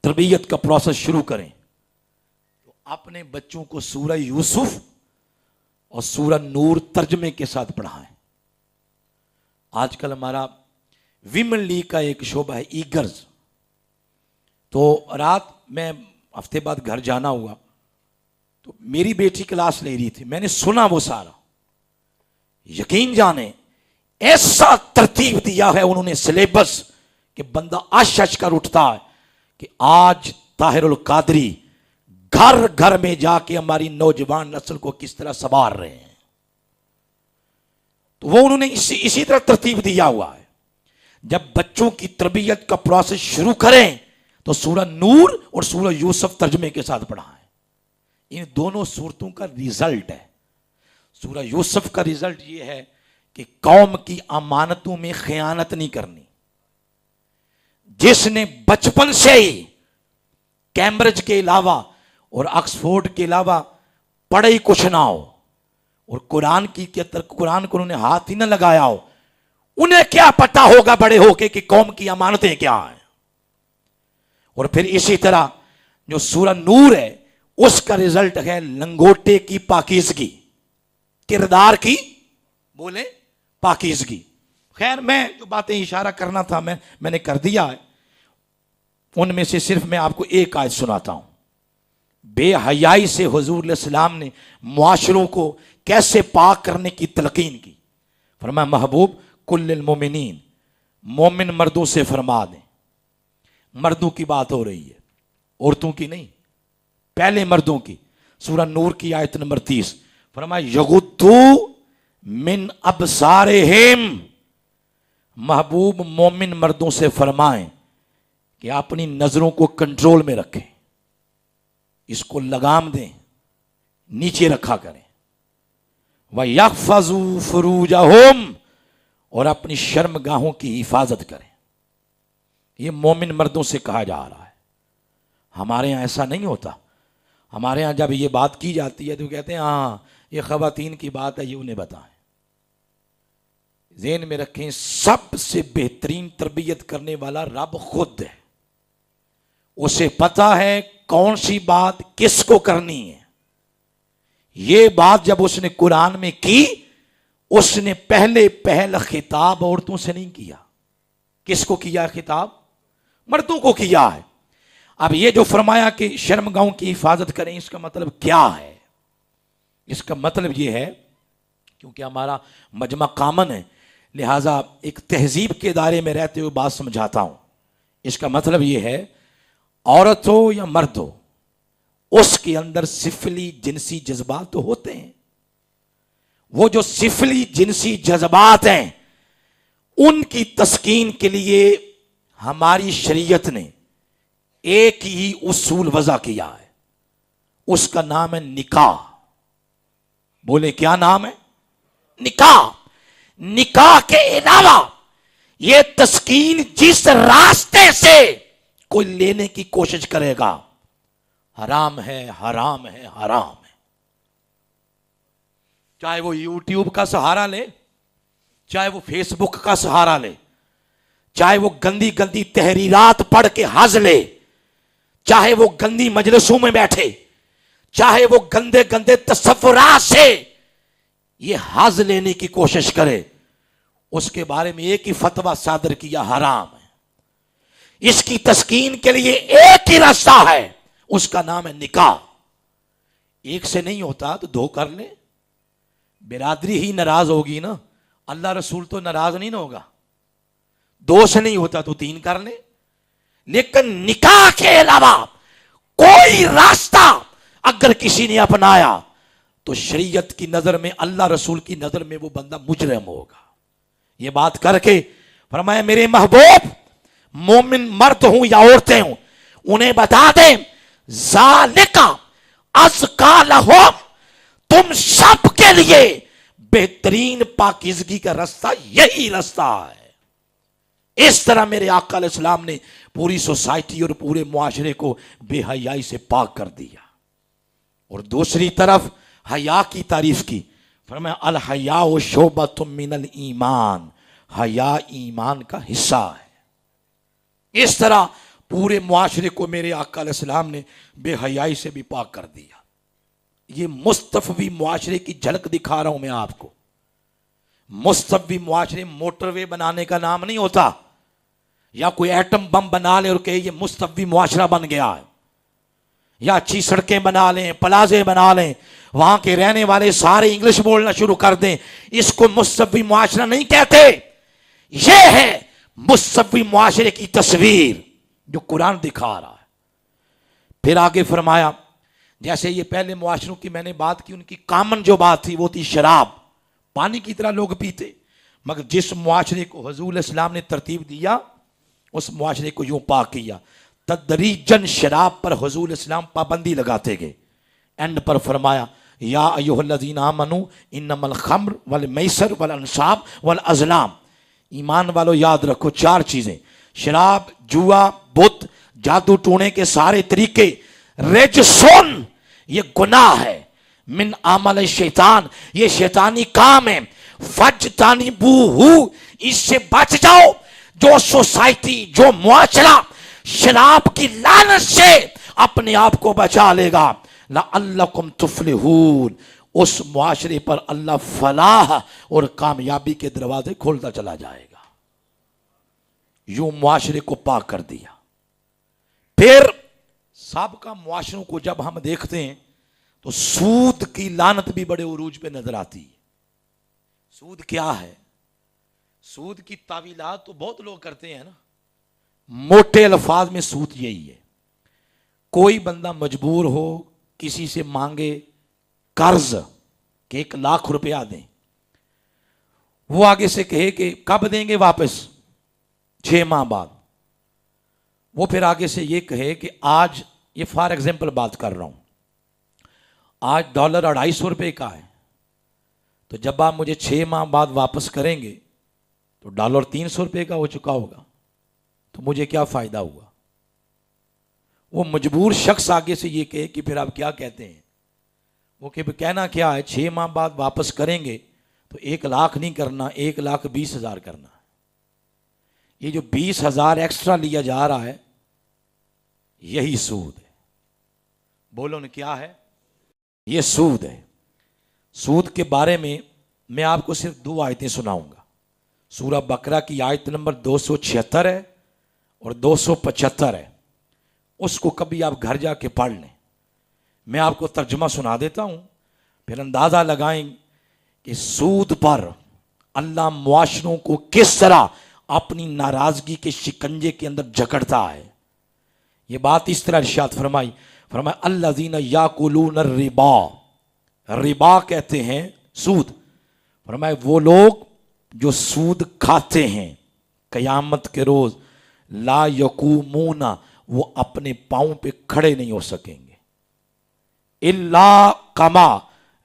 D: تربیت کا پروسیس شروع کریں تو اپنے بچوں کو سورہ یوسف اور سورہ نور ترجمے کے ساتھ پڑھائیں. آج کل ہمارا ویمن لیگ کا ایک شعبہ ہے ایگرز. تو رات میں ہفتے بعد گھر جانا ہوا تو میری بیٹی کلاس لے رہی تھی، میں نے سنا وہ سارا. یقین جانے ایسا ترتیب دیا ہے انہوں نے سلیبس کہ بندہ اش کر اٹھتا ہے کہ آج طاہر القادری گھر گھر میں جا کے ہماری نوجوان نسل کو کس طرح سنوار رہے ہیں. تو وہ انہوں نے اسی طرح ترتیب دیا ہوا ہے. جب بچوں کی تربیت کا پروسیس شروع کریں تو سورہ نور اور سورہ یوسف ترجمے کے ساتھ پڑھائیں. ان دونوں صورتوں کا ریزلٹ ہے. سورہ یوسف کا ریزلٹ یہ ہے کہ قوم کی امانتوں میں خیانت نہیں کرنی. جس نے بچپن سے ہی کیمبرج کے علاوہ اور آکسفورڈ کے علاوہ پڑھے ہی کچھ نہ ہو اور قرآن کو انہوں نے ہاتھ ہی نہ لگایا ہو، انہیں کیا پتا ہوگا بڑے ہو کے کہ قوم کی امانتیں کیا ہیں. اور پھر اسی طرح جو سورہ نور ہے اس کا رزلٹ ہے لنگوٹے کی پاکیزگی، کردار کی بولیں پاکیزگی. خیر میں جو باتیں اشارہ کرنا تھا میں نے کر دیا ہے. ان میں سے صرف میں آپ کو ایک آیت سناتا ہوں. بے حیائی سے حضور علیہ السلام نے معاشروں کو کیسے پاک کرنے کی تلقین کی. فرمایا محبوب کل المومنین، مومن مردوں سے فرما دیں. مردوں کی بات ہو رہی ہے، عورتوں کی نہیں، پہلے مردوں کی. سورہ نور کی آیت نمبر 30 فرمایا یغضوا من ابصارہم. محبوب مومن مردوں سے فرمائیں کہ اپنی نظروں کو کنٹرول میں رکھیں، اس کو لگام دیں، نیچے رکھا کریں. وَيَحْفَظُوا فُرُوجَهُمْ، اور اپنی شرم گاہوں کی حفاظت کریں. یہ مومن مردوں سے کہا جا رہا ہے. ہمارے ہاں ایسا نہیں ہوتا. ہمارے ہاں جب یہ بات کی جاتی ہے تو کہتے ہیں ہاں یہ خواتین کی بات ہے، یہ انہیں بتائیں. ذہن میں رکھیں سب سے بہترین تربیت کرنے والا رب خود ہے. اسے پتا ہے کون سی بات کس کو کرنی ہے. یہ بات جب اس نے قرآن میں کی، اس نے پہل خطاب عورتوں سے نہیں کیا. کس کو کیا خطاب؟ مردوں کو کیا ہے. اب یہ جو فرمایا کہ شرم گاہوں کی حفاظت کریں، اس کا مطلب کیا ہے؟ اس کا مطلب یہ ہے کیونکہ ہمارا مجمع کامن ہے، لہٰذا ایک تہذیب کے دائرے میں رہتے ہوئے بات سمجھاتا ہوں. اس کا مطلب یہ ہے عورت ہو یا مرد ہو، اس کے اندر سفلی جنسی جذبات تو ہوتے ہیں. وہ جو سفلی جنسی جذبات ہیں ان کی تسکین کے لیے ہماری شریعت نے ایک ہی اصول وضع کیا ہے. اس کا نام ہے نکاح. بولے کیا نام ہے؟ نکاح. نکاح کے علاوہ یہ تسکین جس راستے سے کوئی لینے کی کوشش کرے گا حرام ہے، حرام ہے، حرام ہے. چاہے وہ یوٹیوب کا سہارا لے، چاہے وہ فیس بک کا سہارا لے، چاہے وہ گندی گندی تحریرات پڑھ کے حظ لے، چاہے وہ گندی مجلسوں میں بیٹھے، چاہے وہ گندے گندے تصورات سے یہ حظ لینے کی کوشش کرے، اس کے بارے میں ایک ہی فتویٰ صادر کیا، حرام ہے. اس کی تسکین کے لیے ایک ہی راستہ ہے، اس کا نام ہے نکاح. ایک سے نہیں ہوتا تو دو کر لے. برادری ہی ناراض ہوگی نا، اللہ رسول تو ناراض نہیں نہ ہوگا. دو سے نہیں ہوتا تو تین کر لے. لیکن نکاح کے علاوہ کوئی راستہ اگر کسی نے اپنایا تو شریعت کی نظر میں، اللہ رسول کی نظر میں وہ بندہ مجرم ہوگا. یہ بات کر کے فرمایا میرے محبوب، مومن مرد ہوں یا عورتیں ہوں، انہیں بتا دیں ذالک ازکیٰ لہم، تم سب کے لیے بہترین پاکیزگی کا راستہ یہی راستہ ہے. اس طرح میرے آقا علیہ السلام نے پوری سوسائٹی اور پورے معاشرے کو بے حیائی سے پاک کر دیا. اور دوسری طرف حیا کی تعریف کی، فرمایا الحیاء شعبۃ من الایمان، حیا ایمان کا حصہ ہے. اس طرح پورے معاشرے کو میرے آقا علیہ السلام نے بے حیائی سے بھی پاک کر دیا. یہ مستفوی معاشرے کی جھلک دکھا رہا ہوں میں آپ کو. مستفوی معاشرے موٹر وے بنانے کا نام نہیں ہوتا، یا کوئی ایٹم بم بنا لے اور کہے یہ مستفوی معاشرہ بن گیا ہے، یا اچھی سڑکیں بنا لیں، پلازے بنا لیں، وہاں کے رہنے والے سارے انگلش بولنا شروع کر دیں. اس کو مستفوی معاشرہ نہیں کہتے. یہ ہے مستفوی معاشرے کی تصویر جو قرآن دکھا رہا ہے. پھر آگے فرمایا جیسے یہ پہلے معاشروں کی میں نے بات کی، ان کی کامن جو بات تھی وہ تھی شراب. پانی کی طرح لوگ پیتے، مگر جس معاشرے کو حضور علیہ السلام نے ترتیب دیا اس معاشرے کو یوں پاک کیا. تدریجاً شراب پر حضور علیہ السلام پابندی لگاتے گئے. اینڈ پر فرمایا یا ایھا الذین آمنوا انما الخمر والمیسر والانصاب والازلام. ایمان والو یاد رکھو چار چیزیں، شراب، جوا، بت، جادو ٹونے کے سارے طریقے، رجسن یہ گناہ ہے، من عمل شیطان یہ شیطانی کام ہے، فجتنبوہ اس سے بچ جاؤ. جو سوسائٹی، جو معاشرہ شراب کی لعنت سے اپنے آپ کو بچا لے گا، لعلکم تفلحون، اس معاشرے پر اللہ فلاح اور کامیابی کے دروازے کھولتا چلا جائے گا. یوں معاشرے کو پاک کر دیا. پھر سابقہ معاشروں کو جب ہم دیکھتے ہیں تو سود کی لعنت بھی بڑے عروج پہ نظر آتی ہے. سود کیا ہے؟ سود کی تعویلات تو بہت لوگ کرتے ہیں نا. موٹے الفاظ میں سود یہی ہے، کوئی بندہ مجبور ہو کسی سے مانگے قرض کہ 1,00,000 روپیہ دیں، وہ آگے سے کہے کہ کب دیں گے واپس؟ 6 ماہ بعد. وہ پھر آگے سے یہ کہے کہ آج، یہ فار ایگزامپل بات کر رہا ہوں، آج ڈالر 250 روپے کا ہے، تو جب آپ مجھے 6 ماہ بعد واپس کریں گے تو ڈالر 300 روپے کا ہو چکا ہوگا، تو مجھے کیا فائدہ ہوا؟ وہ مجبور شخص آگے سے یہ کہے کہ پھر آپ کیا کہتے ہیں؟ وہ کہ کہنا کیا ہے، 6 ماہ بعد واپس کریں گے تو 1,00,000 نہیں کرنا، 1,20,000 کرنا. یہ جو 20,000 ایکسٹرا لیا جا رہا ہے یہی سود ہے. بولو نا کیا ہے؟ یہ سود ہے. سود کے بارے میں آپ کو صرف 2 آیتیں سناؤں گا. سورہ بقرہ کی آیت نمبر 276 ہے اور 275 ہے. اس کو کبھی آپ گھر جا کے پڑھ لیں. میں آپ کو ترجمہ سنا دیتا ہوں، پھر اندازہ لگائیں کہ سود پر اللہ معاشروں کو کس طرح اپنی ناراضگی کے شکنجے کے اندر جکڑتا ہے. یہ بات اس طرح ارشاد فرمائی، فرمایا الذین یاکلون الربا، ربا کہتے ہیں سود، فرمایا وہ لوگ جو سود کھاتے ہیں قیامت کے روز لا یقومون، وہ اپنے پاؤں پہ کھڑے نہیں ہو سکیں گے، الا کما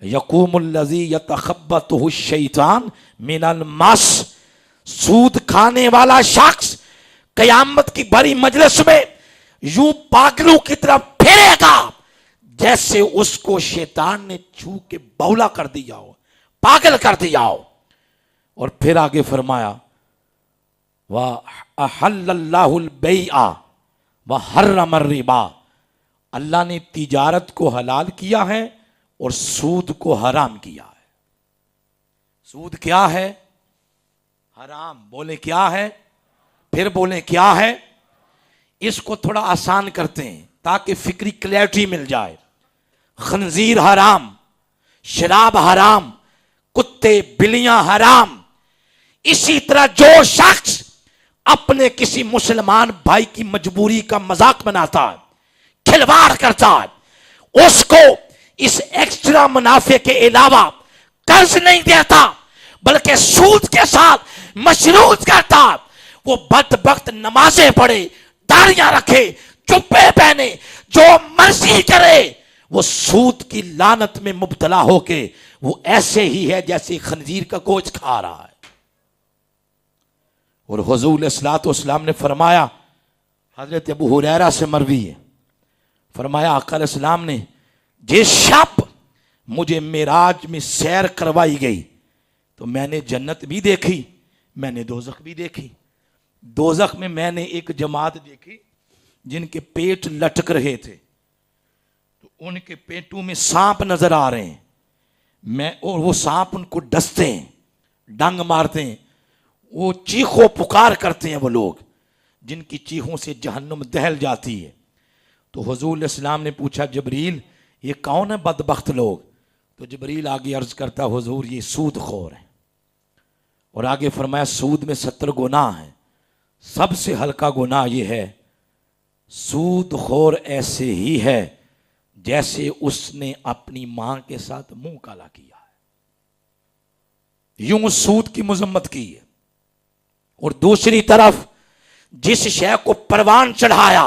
D: یقوم الذی یتخبطہ الشیطان من المس، سود کھانے والا شخص قیامت کی بڑی مجلس میں یوں پاگلوں کی طرح پھرے گا جیسے اس کو شیطان نے چھو کے بولا کر دیا ہو، پاگل کر دیا ہو۔ اور پھر آگے فرمایا وَأَحَلَّ اللَّهُ الْبَيْعَ وَحَرَّمَ الرِّبَا، اللہ نے تجارت کو حلال کیا ہے اور سود کو حرام کیا ہے۔ سود کیا ہے؟ حرام۔ بولیں کیا ہے؟ پھر بولیں کیا ہے؟ اس کو تھوڑا آسان کرتے ہیں تاکہ فکری کلیئرٹی مل جائے۔ خنزیر حرام، شراب حرام، کتے بلیاں حرام۔ اسی طرح جو شخص اپنے کسی مسلمان بھائی کی مجبوری کا مذاق بناتا ہے، کھلواڑ کرتا ہے، اس کو اس ایکسٹرا منافع کے علاوہ قرض نہیں دیتا بلکہ سود کے ساتھ مشروط کرتا، وہ بدبخت نمازیں پڑھے، داڑیاں رکھے، چپے پہنے، جو مرضی کرے، وہ سود کی لعنت میں مبتلا ہو کے وہ ایسے ہی ہے جیسے خنزیر کا گوشت کھا رہا ہے۔ اور حضور علیہ الصلوۃ والسلام نے فرمایا، حضرت ابو ہریرہ سے مروی ہے، فرمایا آقا علیہ السلام نے جس شب مجھے معراج میں سیر کروائی گئی تو میں نے جنت بھی دیکھی، میں نے دوزخ بھی دیکھی۔ دوزخ میں نے ایک جماعت دیکھی جن کے پیٹ لٹک رہے تھے، تو ان کے پیٹوں میں سانپ نظر آ رہے ہیں، اور وہ سانپ ان کو ڈستے ہیں، ڈنگ مارتے ہیں، وہ چیخو پکار کرتے ہیں، وہ لوگ جن کی چیخوں سے جہنم دہل جاتی ہے۔ تو حضور علیہ السلام نے پوچھا جبریل یہ کون ہے بدبخت لوگ؟ تو جبریل آگے عرض کرتا حضور یہ سود خور ہیں، اور آگے فرمایا سود میں 70 گناہ ہیں، سب سے ہلکا گناہ یہ ہے سود خور ایسے ہی ہے جیسے اس نے اپنی ماں کے ساتھ منہ کالا کیا ہے، یوں سود کی مذمت کی ہے۔ اور دوسری طرف جس شے کو پروان چڑھایا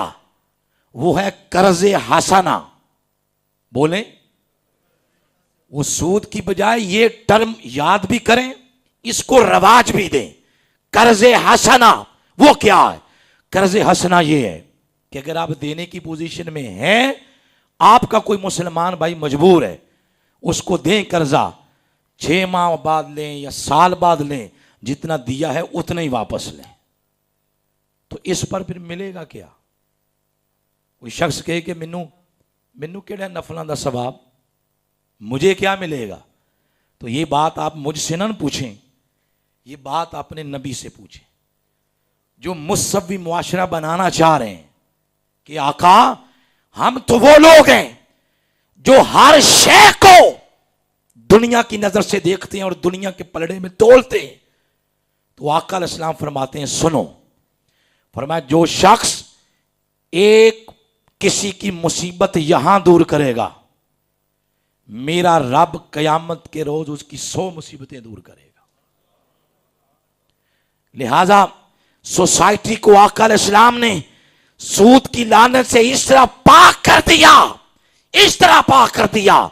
D: وہ ہے قرض حسنہ۔ بولیں، وہ سود کی بجائے یہ ٹرم یاد بھی کریں، اس کو رواج بھی دیں۔ قرض حسنہ وہ کیا ہے؟ قرض حسنہ یہ ہے کہ اگر آپ دینے کی پوزیشن میں ہیں، آپ کا کوئی مسلمان بھائی مجبور ہے، اس کو دیں قرضہ، 6 ماہ بعد لیں یا سال بعد لیں، جتنا دیا ہے اتنا ہی واپس لیں، تو اس پر پھر ملے گا کیا؟ کوئی شخص کہے کہ مینوں کیڑا نفلاں دا ثواب، مجھے کیا ملے گا؟ تو یہ بات آپ مجھ سے نہ پوچھیں، یہ بات اپنے نبی سے پوچھیں جو مسوی معاشرہ بنانا چاہ رہے ہیں کہ آقا ہم تو وہ لوگ ہیں جو ہر شے کو دنیا کی نظر سے دیکھتے ہیں اور دنیا کے پلڑے میں تولتے ہیں۔ تو آقا علیہ السلام فرماتے ہیں سنو، فرمایا جو شخص ایک کسی کی مصیبت یہاں دور کرے گا، میرا رب قیامت کے روز اس کی 100 مصیبتیں دور کرے گا۔ لہذا سوسائٹی کو آقا علیہ السلام نے سود کی لعنت سے اس طرح پاک کر دیا، اس طرح پاک کر دیا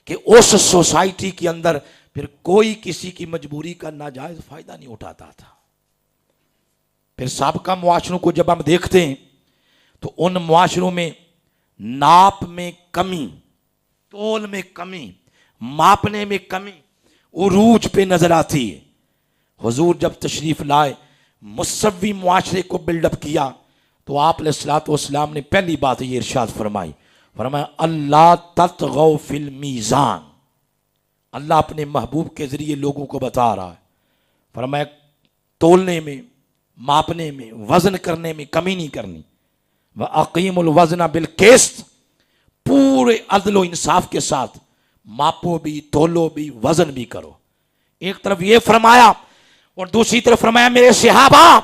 D: کہ اس سوسائٹی کے اندر پھر کوئی کسی کی مجبوری کا ناجائز فائدہ نہیں اٹھاتا تھا۔ پھر سابقہ معاشروں کو جب ہم دیکھتے ہیں تو ان معاشروں میں ناپ میں کمی، تول میں کمی، ماپنے میں کمی عروج پہ نظر آتی ہے۔ حضور جب تشریف لائے، مسوی معاشرے کو بلڈ اپ کیا، تو آپ علیہ الصلوۃ والسلام نے پہلی بات یہ ارشاد فرمائی، فرمایا اللہ تطغوا فی المیزان۔ اللہ اپنے محبوب کے ذریعے لوگوں کو بتا رہا ہے، فرمایا تولنے میں، ماپنے میں، وزن کرنے میں کمی نہیں کرنی۔ وَأَقِيمُوا الْوَزْنَ بِالْقِسْطِ، پورے عدل و انصاف کے ساتھ ماپو بھی، تولو بھی، وزن بھی کرو۔ ایک طرف یہ فرمایا اور دوسری طرف فرمایا میرے صحابہ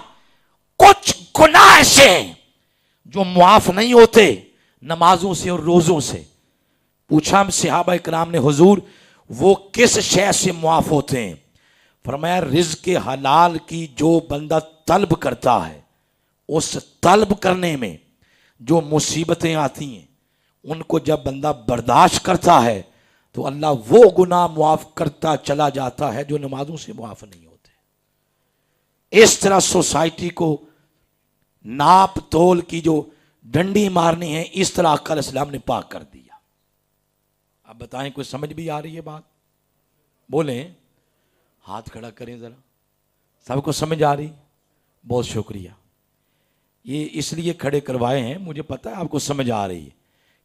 D: کچھ گناہ ایسے ہیں جو معاف نہیں ہوتے نمازوں سے اور روزوں سے. پوچھا ہم صحابہ کرام نے حضور وہ کس شے سے معاف ہوتے ہیں؟ فرمایا رزق حلال کی جو بندہ طلب کرتا ہے اس طلب کرنے میں جو مصیبتیں آتی ہیں ان کو جب بندہ برداشت کرتا ہے تو اللہ وہ گناہ معاف کرتا چلا جاتا ہے جو نمازوں سے معاف نہیں ہوتے. اس طرح سوسائٹی کو ناپ تول کی جو ڈنڈی مارنی ہے اس طرح آقا علیہ السلام نے پاک کر دیا. اب بتائیں کوئی سمجھ بھی آ رہی ہے بات؟ بولیں, ہاتھ کھڑا کریں ذرا. سب کو سمجھ آ رہی؟ بہت شکریہ. یہ اس لیے کھڑے کروائے ہیں, مجھے پتا ہے آپ کو سمجھ آ رہی ہے,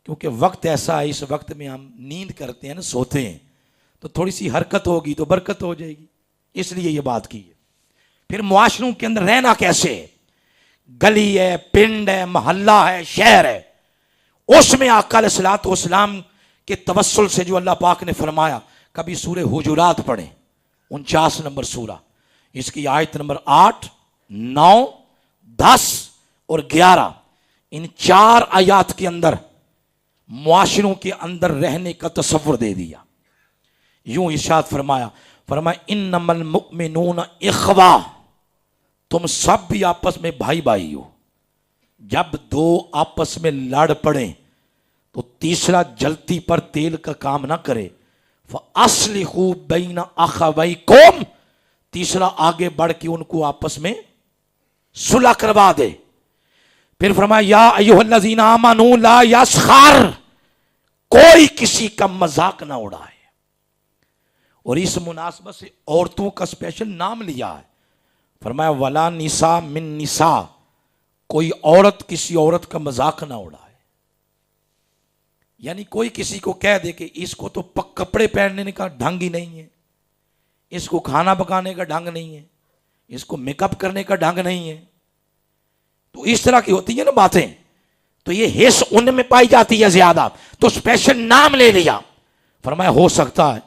D: کیونکہ وقت ایسا ہے, اس وقت میں ہم نیند کرتے ہیں نا, سوتے ہیں, تو تھوڑی سی حرکت ہوگی تو برکت ہو جائے گی, اس لیے یہ بات کی ہے. پھر معاشروں کے اندر رہنا کیسے ہے؟ گلی ہے, پنڈ ہے, محلہ ہے, شہر ہے, اس میں آقا علیہ الصلوۃ والسلام کے توسل سے جو اللہ پاک نے فرمایا, کبھی سورہ حجرات پڑھیں, 49 نمبر سورہ, اس کی آیت نمبر 8, 9, 10 اور 11, ان 4 آیات کے اندر معاشروں کے اندر رہنے کا تصور دے دیا. یوں ارشاد فرمایا انما المؤمنون اخوہ, تم سب بھی آپس میں بھائی بھائی ہو. جب دو آپس میں لڑ پڑیں تو تیسرا جلتی پر تیل کا کام نہ کرے. فَأَصْلِحُوا بَيْنَ أَخَوَيْكُمْ, تیسرا آگے بڑھ کے ان کو آپس میں صلح کروا دے. پھر فرمایا یا ایھا الذین آمنوا لا یسخر, کوئی کسی کا مذاق نہ اڑائے. اور اس مناسبت سے عورتوں کا اسپیشل نام لیا ہے, فرمایا ولا نساء من نساء, کوئی عورت کسی عورت کا مذاق نہ اڑائے. یعنی کوئی کسی کو کہہ دے کہ اس کو تو کپڑے پہننے کا ڈھنگ ہی نہیں ہے, اس کو کھانا پکانے کا ڈھنگ نہیں ہے, اس کو میک اپ کرنے کا ڈھنگ نہیں ہے, تو اس طرح کی ہوتی ہیں نا باتیں, تو یہ حس ان میں پائی جاتی ہے زیادہ, تو اسپیشل نام لے لیا. فرمایا ہو سکتا ہے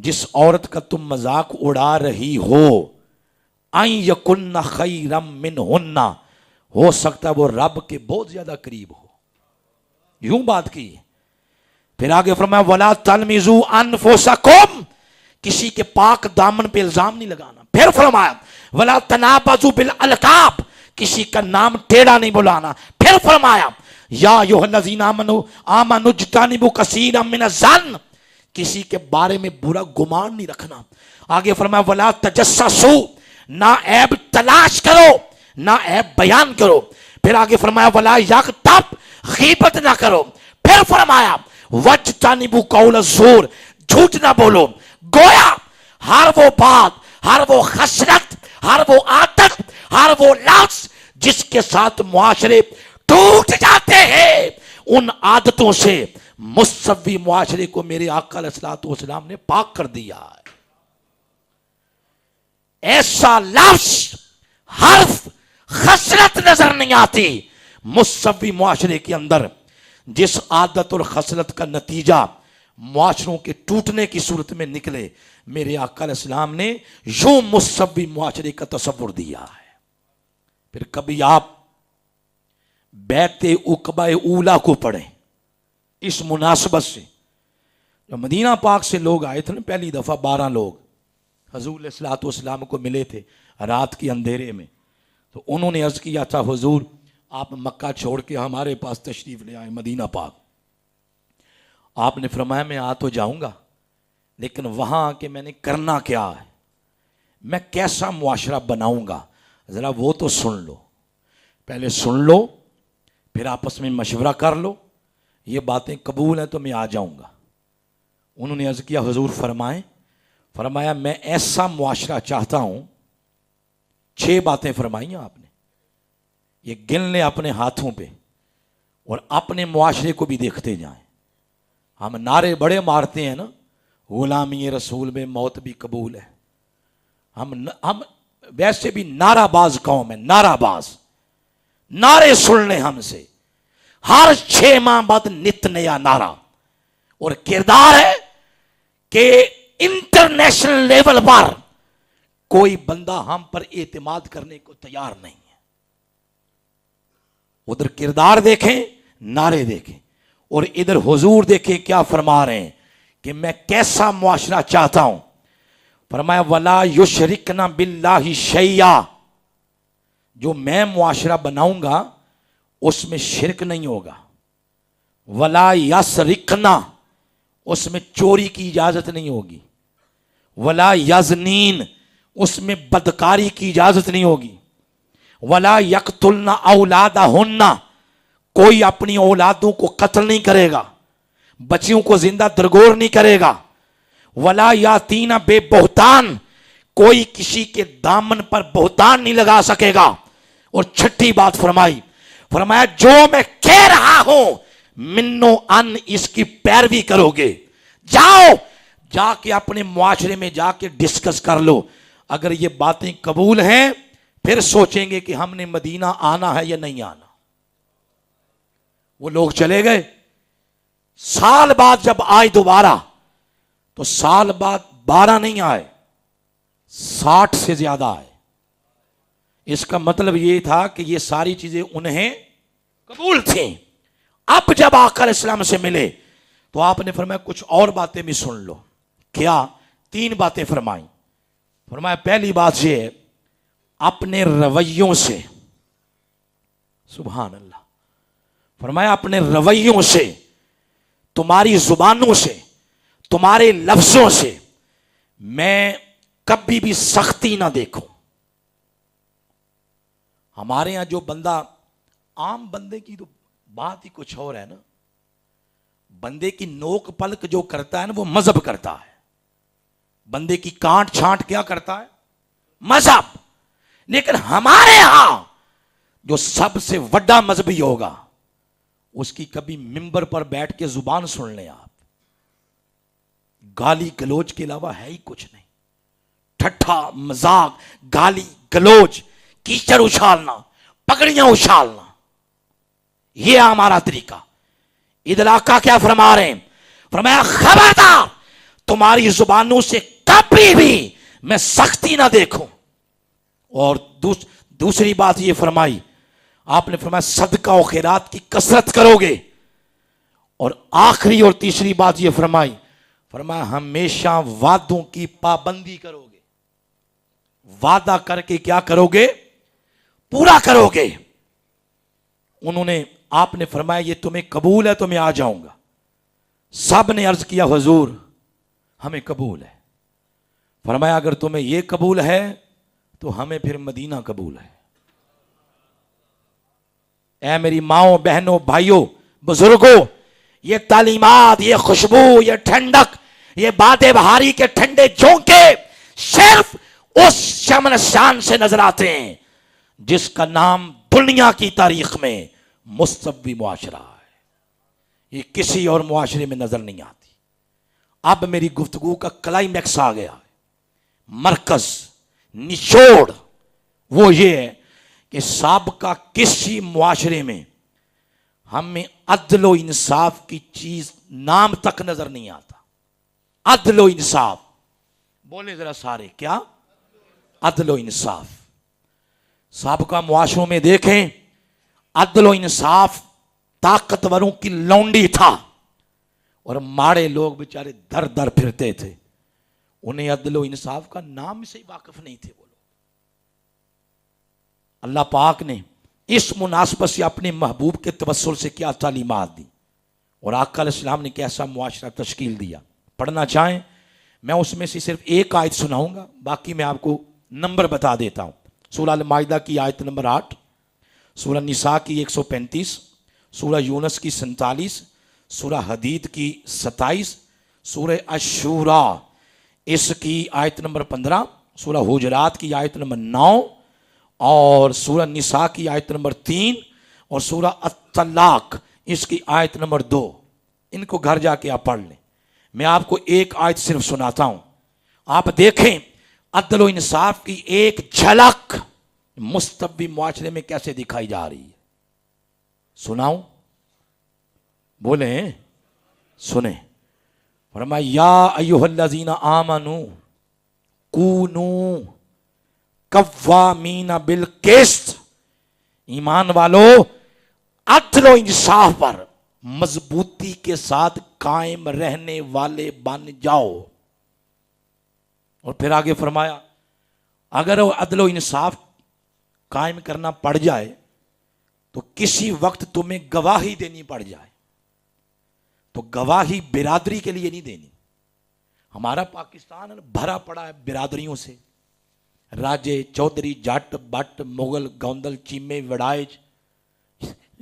D: جس عورت کا تم مذاق اڑا رہی ہو ان یکن خیرا منہن, ہو سکتا ہے وہ رب کے بہت زیادہ قریب ہو. یوں بات کی. پھر آگے فرمایا ولا تلمزوا انفسکم, کسی کے پاک دامن پہ الزام نہیں لگانا. پھر فرمایا ولا تنابزوا بالالقاب, کسی کا نام ٹیڑھا نہیں بلانا. پھر فرمایا یا ایھا الذین آمنوا اجتنبوا کثیرا من الظن, کسی کے بارے میں برا گمان نہیں رکھنا. آگے فرمایا ولا تجسسوا, نہ عیب تلاش کرو, نہ عیب بیان کرو. پھر آگے فرمایا ولا یغتب, غیبت نہ کرو. پھر فرمایا واجتنبوا قول الزور, جھوٹ نہ بولو. گویا ہر وہ بات, ہر وہ خصلت, ہر وہ عادت, ہر وہ لفظ جس کے ساتھ معاشرے ٹوٹ جاتے ہیں, ان عادتوں سے مصوی معاشرے کو میرے آقا علیہ الصلوۃ والسلام نے پاک کر دیا ہے. ایسا لفظ, حرف, خصلت نظر نہیں آتی مصوی معاشرے کے اندر جس عادت اور خصلت کا نتیجہ معاشروں کے ٹوٹنے کی صورت میں نکلے. میرے آقا علیہ السلام نے یوں مصوی معاشرے کا تصور دیا ہے. پھر کبھی آپ بیعت عقبہ اولا کو پڑھیں. اس مناسبت سے جو مدینہ پاک سے لوگ آئے تھے نا, پہلی دفعہ 12 لوگ حضور علیہ الصلوۃ والسلام کو ملے تھے رات کے اندھیرے میں, تو انہوں نے عرض کیا تھا حضور آپ مکہ چھوڑ کے ہمارے پاس تشریف لے آئے مدینہ پاک. آپ نے فرمایا میں آ تو جاؤں گا, لیکن وہاں آ کے میں نے کرنا کیا ہے, میں کیسا معاشرہ بناؤں گا, ذرا وہ تو سن لو. پہلے سن لو, پھر آپس میں مشورہ کر لو, یہ باتیں قبول ہیں تو میں آ جاؤں گا. انہوں نے عرض کیا حضور فرمائیں. فرمایا میں ایسا معاشرہ چاہتا ہوں. 6 باتیں فرمائیں آپ نے, یہ گن لیں اپنے ہاتھوں پہ اور اپنے معاشرے کو بھی دیکھتے جائیں. ہم نعرے بڑے مارتے ہیں نا, غلامی رسول میں موت بھی قبول ہے. ہم ویسے بھی نعرہ باز قوم ہے, نعرہ باز, نعرے سن لیں ہم سے. ہر 6 ماہ بعد نت نیا نعرہ, اور کردار ہے کہ انٹرنیشنل لیول پر کوئی بندہ ہم پر اعتماد کرنے کو تیار نہیں ہے. ادھر کردار دیکھیں, نعرے دیکھیں. اور ادھر حضور دیکھیں کیا فرما رہے ہیں کہ میں کیسا معاشرہ چاہتا ہوں. فرمایا ولا یشرکنا باللہ شیئا، جو میں معاشرہ بناؤں گا اس میں شرک نہیں ہوگا. ولا یسرکنا، اس میں چوری کی اجازت نہیں ہوگی. ولا یزنین، اس میں بدکاری کی اجازت نہیں ہوگی. ولا یقتلن اولادہن، کوئی اپنی اولادوں کو قتل نہیں کرے گا، بچیوں کو زندہ درگور نہیں کرے گا. ولا یاتین بے بہتان، کوئی کسی کے دامن پر بہتان نہیں لگا سکے گا. اور چھٹی بات فرمایا جو میں کہہ رہا ہوں منو ان، اس کی پیروی کرو گے. جاؤ جا کے اپنے معاشرے میں جا کے ڈسکس کر لو. اگر یہ باتیں قبول ہیں پھر سوچیں گے کہ ہم نے مدینہ آنا ہے یا نہیں آنا. وہ لوگ چلے گئے. سال بعد جب آئے دوبارہ تو سال بعد 12 نہیں آئے، 60 سے زیادہ آئے. اس کا مطلب یہ تھا کہ یہ ساری چیزیں انہیں قبول تھیں. اب جب آقا علیہ السلام سے ملے تو آپ نے فرمایا کچھ اور باتیں بھی سن لو. کیا؟ 3 باتیں فرمائیں. فرمایا پہلی بات یہ ہے اپنے رویوں سے، سبحان اللہ، فرمایا اپنے رویوں سے، تمہاری زبانوں سے، تمہارے لفظوں سے میں کبھی بھی سختی نہ دیکھوں. ہمارے ہاں جو بندہ، عام بندے کی تو بات ہی کچھ اور ہے نا. بندے کی نوک پلک جو کرتا ہے نا وہ مذہب کرتا ہے. بندے کی کانٹ چھانٹ کیا کرتا ہے؟ مذہب. لیکن ہمارے ہاں جو سب سے بڑا مذہبی ہوگا اس کی کبھی ممبر پر بیٹھ کے زبان سن لیں آپ، گالی گلوچ کے علاوہ ہے ہی کچھ نہیں. ٹھٹھا مذاق، گالی گلوچ، کیچڑ اچھالنا، پگڑیاں اچھالنا، یہ ہمارا طریقہ. ادھر آقا کیا فرما رہے ہیں؟ فرمایا خبردار تمہاری زبانوں سے کبھی بھی میں سختی نہ دیکھوں. اور دوسری بات یہ فرمائی آپ نے، فرمایا صدقہ و خیرات کی کثرت کرو گے. اور آخری اور تیسری بات یہ فرمائی، فرمایا ہمیشہ وعدوں کی پابندی کرو گے. وعدہ کر کے کیا کرو گے؟ پورا کرو گے. انہوں نے، آپ نے فرمایا یہ تمہیں قبول ہے تو میں آ جاؤں گا. سب نے عرض کیا حضور ہمیں قبول ہے. فرمایا اگر تمہیں یہ قبول ہے تو ہمیں پھر مدینہ قبول ہے. اے میری ماؤں، بہنوں، بھائیوں، بزرگوں، یہ تعلیمات، یہ خوشبو، یہ ٹھنڈک، یہ باد بہاری کے ٹھنڈے جھونکے صرف اس شمن شان سے نظر آتے ہیں جس کا نام دنیا کی تاریخ میں مستوی معاشرہ ہے. یہ کسی اور معاشرے میں نظر نہیں آتی. اب میری گفتگو کا کلائمیکس آ گیا. مرکز، نچوڑ وہ یہ ہے کہ سابقہ کسی معاشرے میں ہمیں عدل و انصاف کی چیز نام تک نظر نہیں آتا. عدل و انصاف بولے ذرا سارے، کیا؟ عدل و انصاف. سابقہ معاشروں میں دیکھیں عدل و انصاف طاقتوروں کی لونڈی تھا اور ماڑے لوگ بیچارے در در پھرتے تھے. انہیں عدل و انصاف کا نام سے واقف نہیں تھے وہ لوگ. اللہ پاک نے اس مناسبت سے اپنے محبوب کے توسل سے کیا تعلیمات دی اور آقا علیہ السلام نے کیسا معاشرہ تشکیل دیا. پڑھنا چاہیں میں اس میں سے صرف ایک آیت سناؤں گا، باقی میں آپ کو نمبر بتا دیتا ہوں. سورہ المائدہ کی آیت نمبر 8، سورہ نساء کی 135، سورہ یونس کی 47، سورہ حدید کی 27، سورہ الشورى اس کی آیت نمبر 15، سورہ حجرات کی آیت نمبر 9 اور سورہ نساء کی آیت نمبر 3 اور سورہ الطلاق اس کی آیت نمبر 2. ان کو گھر جا کے آپ پڑھ لیں. میں آپ کو ایک آیت صرف سناتا ہوں. آپ دیکھیں عدل و انصاف کی ایک جھلک مستوی معاشرے میں کیسے دکھائی جا رہی ہے. سناؤں؟ بولیں، سنیں. فرمایا یا ایھا الذین آمنوا کونوا قوامین بالقسط، ایمان والو عدل و انصاف پر مضبوطی کے ساتھ قائم رہنے والے بن جاؤ. اور پھر آگے فرمایا اگر وہ عدل و انصاف قائم کرنا پڑ جائے تو کسی وقت تمہیں گواہی دینی پڑ جائے تو گواہی برادری کے لیے نہیں دینی. ہمارا پاکستان بھرا پڑا ہے برادریوں سے، راجے، چودھری، جٹ، بٹ، مغل، گوندل، چیمے، وڑائج،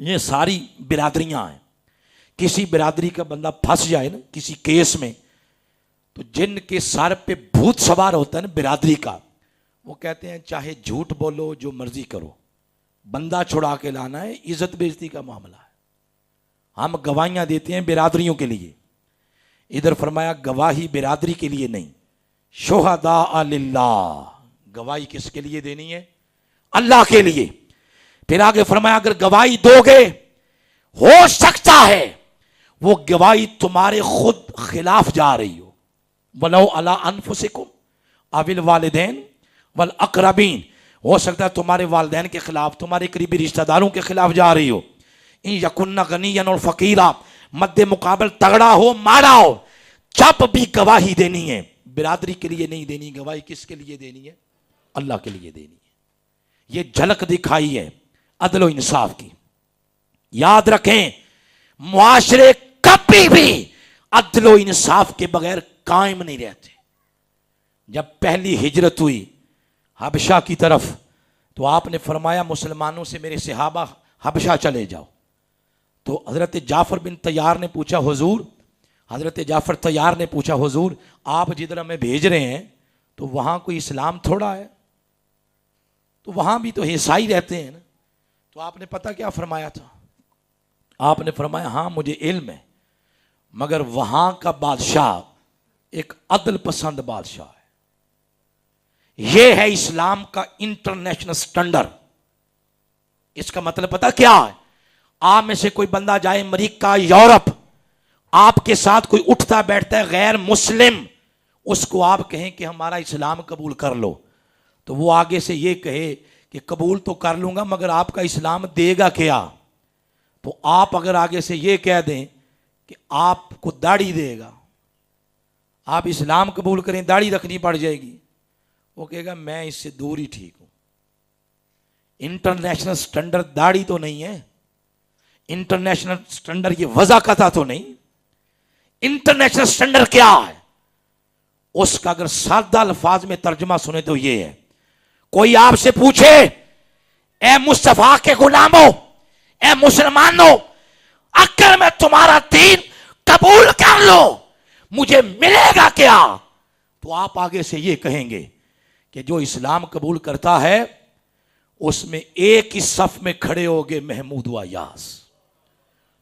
D: یہ ساری برادریاں ہیں. کسی برادری کا بندہ پھنس جائے نا کسی کیس میں تو جن کے سر پہ بھوت سوار ہوتا ہے نا برادری کا، وہ کہتے ہیں چاہے جھوٹ بولو جو مرضی کرو، بندہ چھڑا کے لانا ہے، عزت بے عزتی کا معاملہ ہے. ہم گواہیاں دیتے ہیں برادریوں کے لیے. ادھر فرمایا گواہی برادری کے لیے نہیں، شہداء للہ، گواہی کس کے لیے دینی ہے؟ اللہ کے لیے. پھر آگے فرمایا اگر گواہی دو گے ہو سکتا ہے وہ گواہی تمہارے خود خلاف جا رہی ہو. وَلَوْ عَلَىٰ أَنفُسِكُمْ أَوِ الْوَالِدَيْنِ وَالْأَقْرَبِينَ، ہو سکتا ہے تمہارے والدین کے خلاف، تمہارے قریبی رشتہ داروں کے خلاف جا رہی ہو. ان یکن غنیا اور فقیرا، مد مقابل تگڑا ہو مارا ہو، جب بھی گواہی دینی ہے برادری کے لیے نہیں دینی. گواہی کس کے لیے دینی ہے؟ اللہ کے لیے دینی ہے. یہ جھلک دکھائی ہے عدل و انصاف کی. یاد رکھیں معاشرے کبھی بھی عدل و انصاف کے بغیر قائم نہیں رہتے. جب پہلی ہجرت ہوئی حبشہ کی طرف تو آپ نے فرمایا مسلمانوں سے میرے صحابہ حبشہ چلے جاؤ. تو حضرت جعفر بن طیار نے پوچھا حضور، حضرت جعفر طیار نے پوچھا حضور آپ جدھر ہمیں بھیج رہے ہیں تو وہاں کوئی اسلام تھوڑا ہے، تو وہاں بھی تو عیسائی رہتے ہیں نا. تو آپ نے پتہ کیا فرمایا تھا؟ آپ نے فرمایا ہاں مجھے علم ہے، مگر وہاں کا بادشاہ ایک عدل پسند بادشاہ ہے. یہ ہے اسلام کا انٹرنیشنل سٹینڈرڈ. اس کا مطلب پتہ کیا ہے؟ آپ میں سے کوئی بندہ جائے امریکہ، یورپ، آپ کے ساتھ کوئی اٹھتا بیٹھتا ہے غیر مسلم، اس کو آپ کہیں کہ ہمارا اسلام قبول کر لو، تو وہ آگے سے یہ کہے کہ قبول تو کر لوں گا مگر آپ کا اسلام دے گا کیا؟ تو آپ اگر آگے سے یہ کہہ دیں کہ آپ کو داڑھی دے گا، آپ اسلام قبول کریں داڑھی رکھنی پڑ جائے گی، وہ کہے گا میں اس سے دور ہی ٹھیک ہوں. انٹرنیشنل سٹینڈرڈ داڑھی تو نہیں ہے، انٹرنیشنل سٹینڈرڈ یہ وضاقتہ تو نہیں. انٹرنیشنل سٹینڈرڈ کیا ہے؟ اس کا اگر سادہ الفاظ میں ترجمہ سنے تو یہ ہے، کوئی آپ سے پوچھے اے مصطفیٰ کے غلاموں، اے مسلمانوں، اگر میں تمہارا دین قبول کر لو مجھے ملے گا کیا؟ تو آپ آگے سے یہ کہیں گے کہ جو اسلام قبول کرتا ہے اس میں ایک ہی صف میں کھڑے ہوگے محمود و ایاز،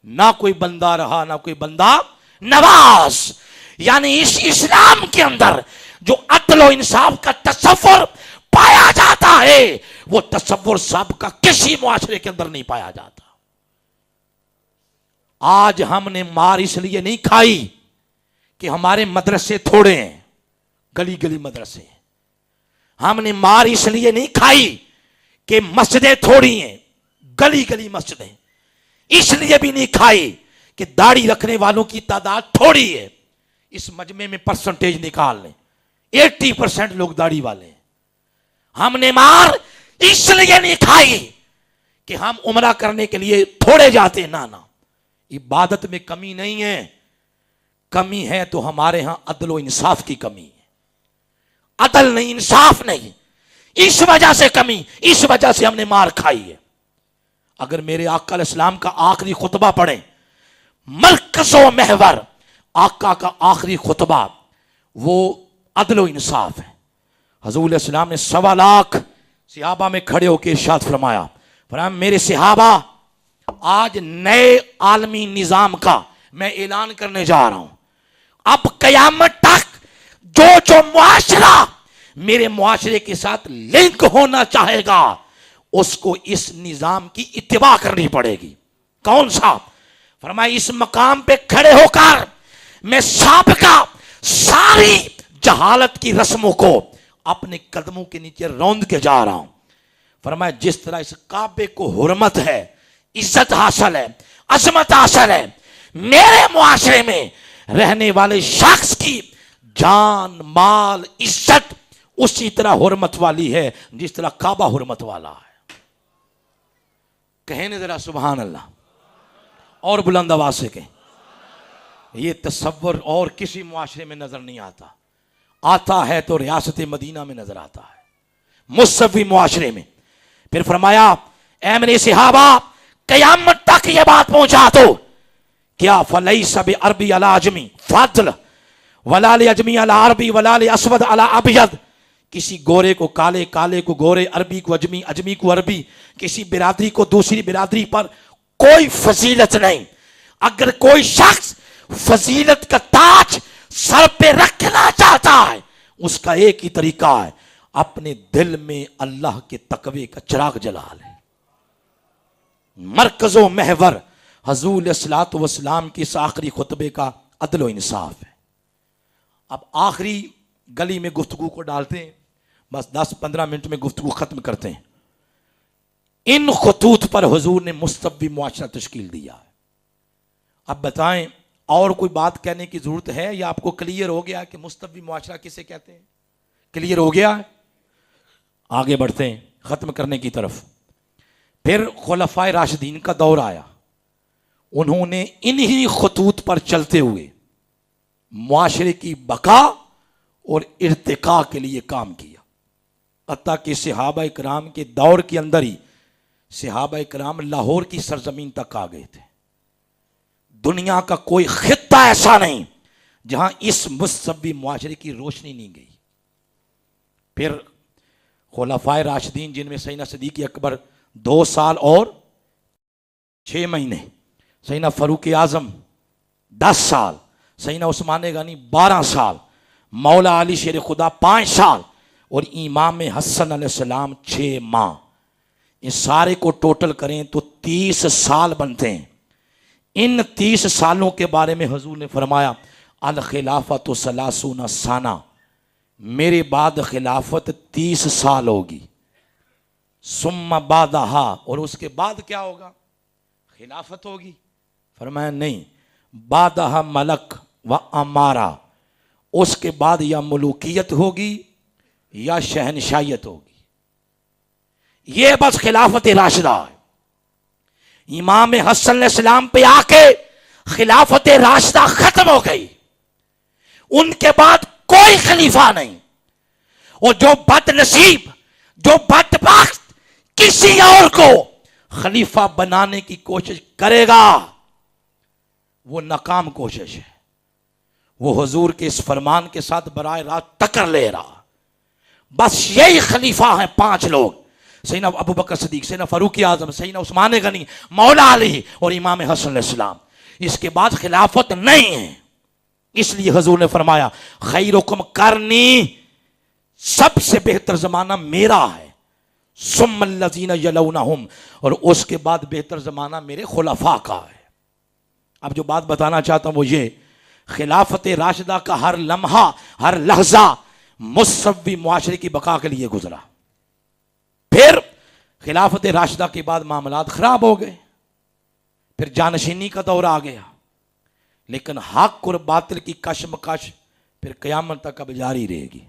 D: نہ کوئی بندہ رہا نہ کوئی بندہ نواز. یعنی اس اسلام کے اندر جو عدل و انصاف کا تصور پایا جاتا ہے وہ تصور سابقہ کسی معاشرے کے اندر نہیں پایا جاتا. آج ہم نے مار اس لیے نہیں کھائی کہ ہمارے مدرسے تھوڑے ہیں، گلی گلی مدرسے ہیں. ہم نے مار اس لیے نہیں کھائی کہ مسجدیں تھوڑی ہیں، گلی گلی مسجدیں. اس لیے بھی نہیں کھائی کہ داڑھی رکھنے والوں کی تعداد تھوڑی ہے. اس مجمع میں پرسنٹیج نکال لیں، 80% لوگ داڑھی والے ہیں. ہم نے مار اس لیے نہیں کھائی کہ ہم عمرہ کرنے کے لیے تھوڑے جاتے ہیں، نہ عبادت میں کمی نہیں ہے. کمی ہے تو ہمارے ہاں عدل و انصاف کی کمی ہے. عدل نہیں، انصاف نہیں، اس وجہ سے کمی، اس وجہ سے ہم نے مار کھائی ہے. اگر میرے آقا علیہ السلام کا آخری خطبہ پڑھیں، مرکز و محور آقا کا آخری خطبہ وہ عدل و انصاف ہے. حضور علیہ السلام نے 1.25 لاکھ صحابہ میں کھڑے ہو کے ارشاد فرمایا میرے صحابہ آج نئے عالمی نظام کا میں اعلان کرنے جا رہا ہوں. اب قیامت تک جو معاشرہ میرے معاشرے کے ساتھ لنک ہونا چاہے گا اس کو اس نظام کی اتباع کرنی پڑے گی. کون سا؟ فرمایا اس مقام پہ کھڑے ہو کر میں سابقہ ساری جہالت کی رسموں کو اپنے قدموں کے نیچے روند کے جا رہا ہوں. فرمایا جس طرح اس کعبے کو حرمت ہے، عزت حاصل ہے، عظمت حاصل ہے، میرے معاشرے میں رہنے والے شخص کی جان مال عزت اسی طرح حرمت والی ہے جس طرح کعبہ حرمت والا ہے. کہیں نا ذرا سبحان اللہ, اور بلند آواز سے کہیں. یہ تصور اور کسی معاشرے میں نظر نہیں آتا. آتا ہے تو ریاست مدینہ میں نظر آتا ہے, مصوی معاشرے میں. پھر فرمایا اے میرے صحابہ قیامت تک یہ بات پہنچا دو کیا فلیس بعربی علی اجمی فضل ولا لاجمی علی عربی ولا لاسود علی ابیض. کسی گورے کو کالے, کالے کو گورے, عربی کو اجمی, اجمی کو عربی, کسی برادری کو دوسری برادری پر کوئی فضیلت نہیں. اگر کوئی شخص فضیلت کا تاج سر پہ رکھنا چاہتا ہے اس کا ایک ہی طریقہ ہے, اپنے دل میں اللہ کے تقوی کا چراغ جلا لے. مرکز و محور حضور علیہ الصلوۃ والسلام کی اس آخری خطبے کا عدل و انصاف ہے. اب آخری گلی میں گفتگو کو ڈالتے ہیں, بس 10-15 منٹ میں گفتگو ختم کرتے ہیں. ان خطوط پر حضور نے مستوی معاشرہ تشکیل دیا ہے. اب بتائیں اور کوئی بات کہنے کی ضرورت ہے یا آپ کو کلیئر ہو گیا کہ مستوی معاشرہ کسے کہتے ہیں؟ کلیئر ہو گیا ہے؟ آگے بڑھتے ہیں ختم کرنے کی طرف. پھر خلفائے راشدین کا دور آیا, انہوں نے انہی خطوط پر چلتے ہوئے معاشرے کی بقا اور ارتقاء کے لیے کام کیا. حتیٰ کہ صحابہ کرام کے دور کے اندر ہی صحابہ کرام لاہور کی سرزمین تک آ گئے تھے. دنیا کا کوئی خطہ ایسا نہیں جہاں اس مصوی معاشرے کی روشنی نہیں گئی. پھر خلفائے راشدین جن میں سیدنا صدیق اکبر 2 سال اور 6 مہینے, سیدنا فاروق اعظم 10 سال, سیدنا عثمان غنی 12 سال, مولا علی شیر خدا 5 سال اور امام حسن علیہ السلام 6 ماہ. ان سارے کو ٹوٹل کریں تو 30 سال بنتے ہیں. ان 30 سالوں کے بارے میں حضور نے فرمایا الخلافت 30 سنہ, میرے بعد خلافت 30 سال ہوگی. ثم بعدہا, اور اس کے بعد کیا ہوگا؟ خلافت ہوگی. فرمایا نہیں, بعدہا ملک و امارہ, اس کے بعد یا ملوکیت ہوگی یا شہنشاہیت ہوگی. یہ بس خلافت راشدہ ہے. امام حسن علیہ السلام پہ آ کے خلافت راشدہ ختم ہو گئی. ان کے بعد کوئی خلیفہ نہیں. اور جو بد نصیب, جو بدبخت کسی اور کو خلیفہ بنانے کی کوشش کرے گا وہ ناکام کوشش ہے. وہ حضور کے اس فرمان کے ساتھ براہ راست ٹکر لے رہا. بس یہی خلیفہ ہیں 5 لوگ, سیدنا ابو بکر صدیق, سیدنا فاروق اعظم, سیدنا عثمان غنی, مولا علی اور امام حسن علیہ السلام. اس کے بعد خلافت نہیں ہے. اس لیے حضور نے فرمایا خیرکم کرنی, سب سے بہتر زمانہ میرا ہے, ثم الذین یلونہم, اور اس کے بعد بہتر زمانہ میرے خلفاء کا ہے. اب جو بات بتانا چاہتا ہوں وہ یہ, خلافت راشدہ کا ہر لمحہ ہر لحظہ مصوی معاشرے کی بقا کے لیے گزرا. پھر خلافت راشدہ کے بعد معاملات خراب ہو گئے. پھر جانشینی کا دور آ گیا. لیکن حق اور باطل کی کشمکش پھر قیامت تک اب جاری رہے گی.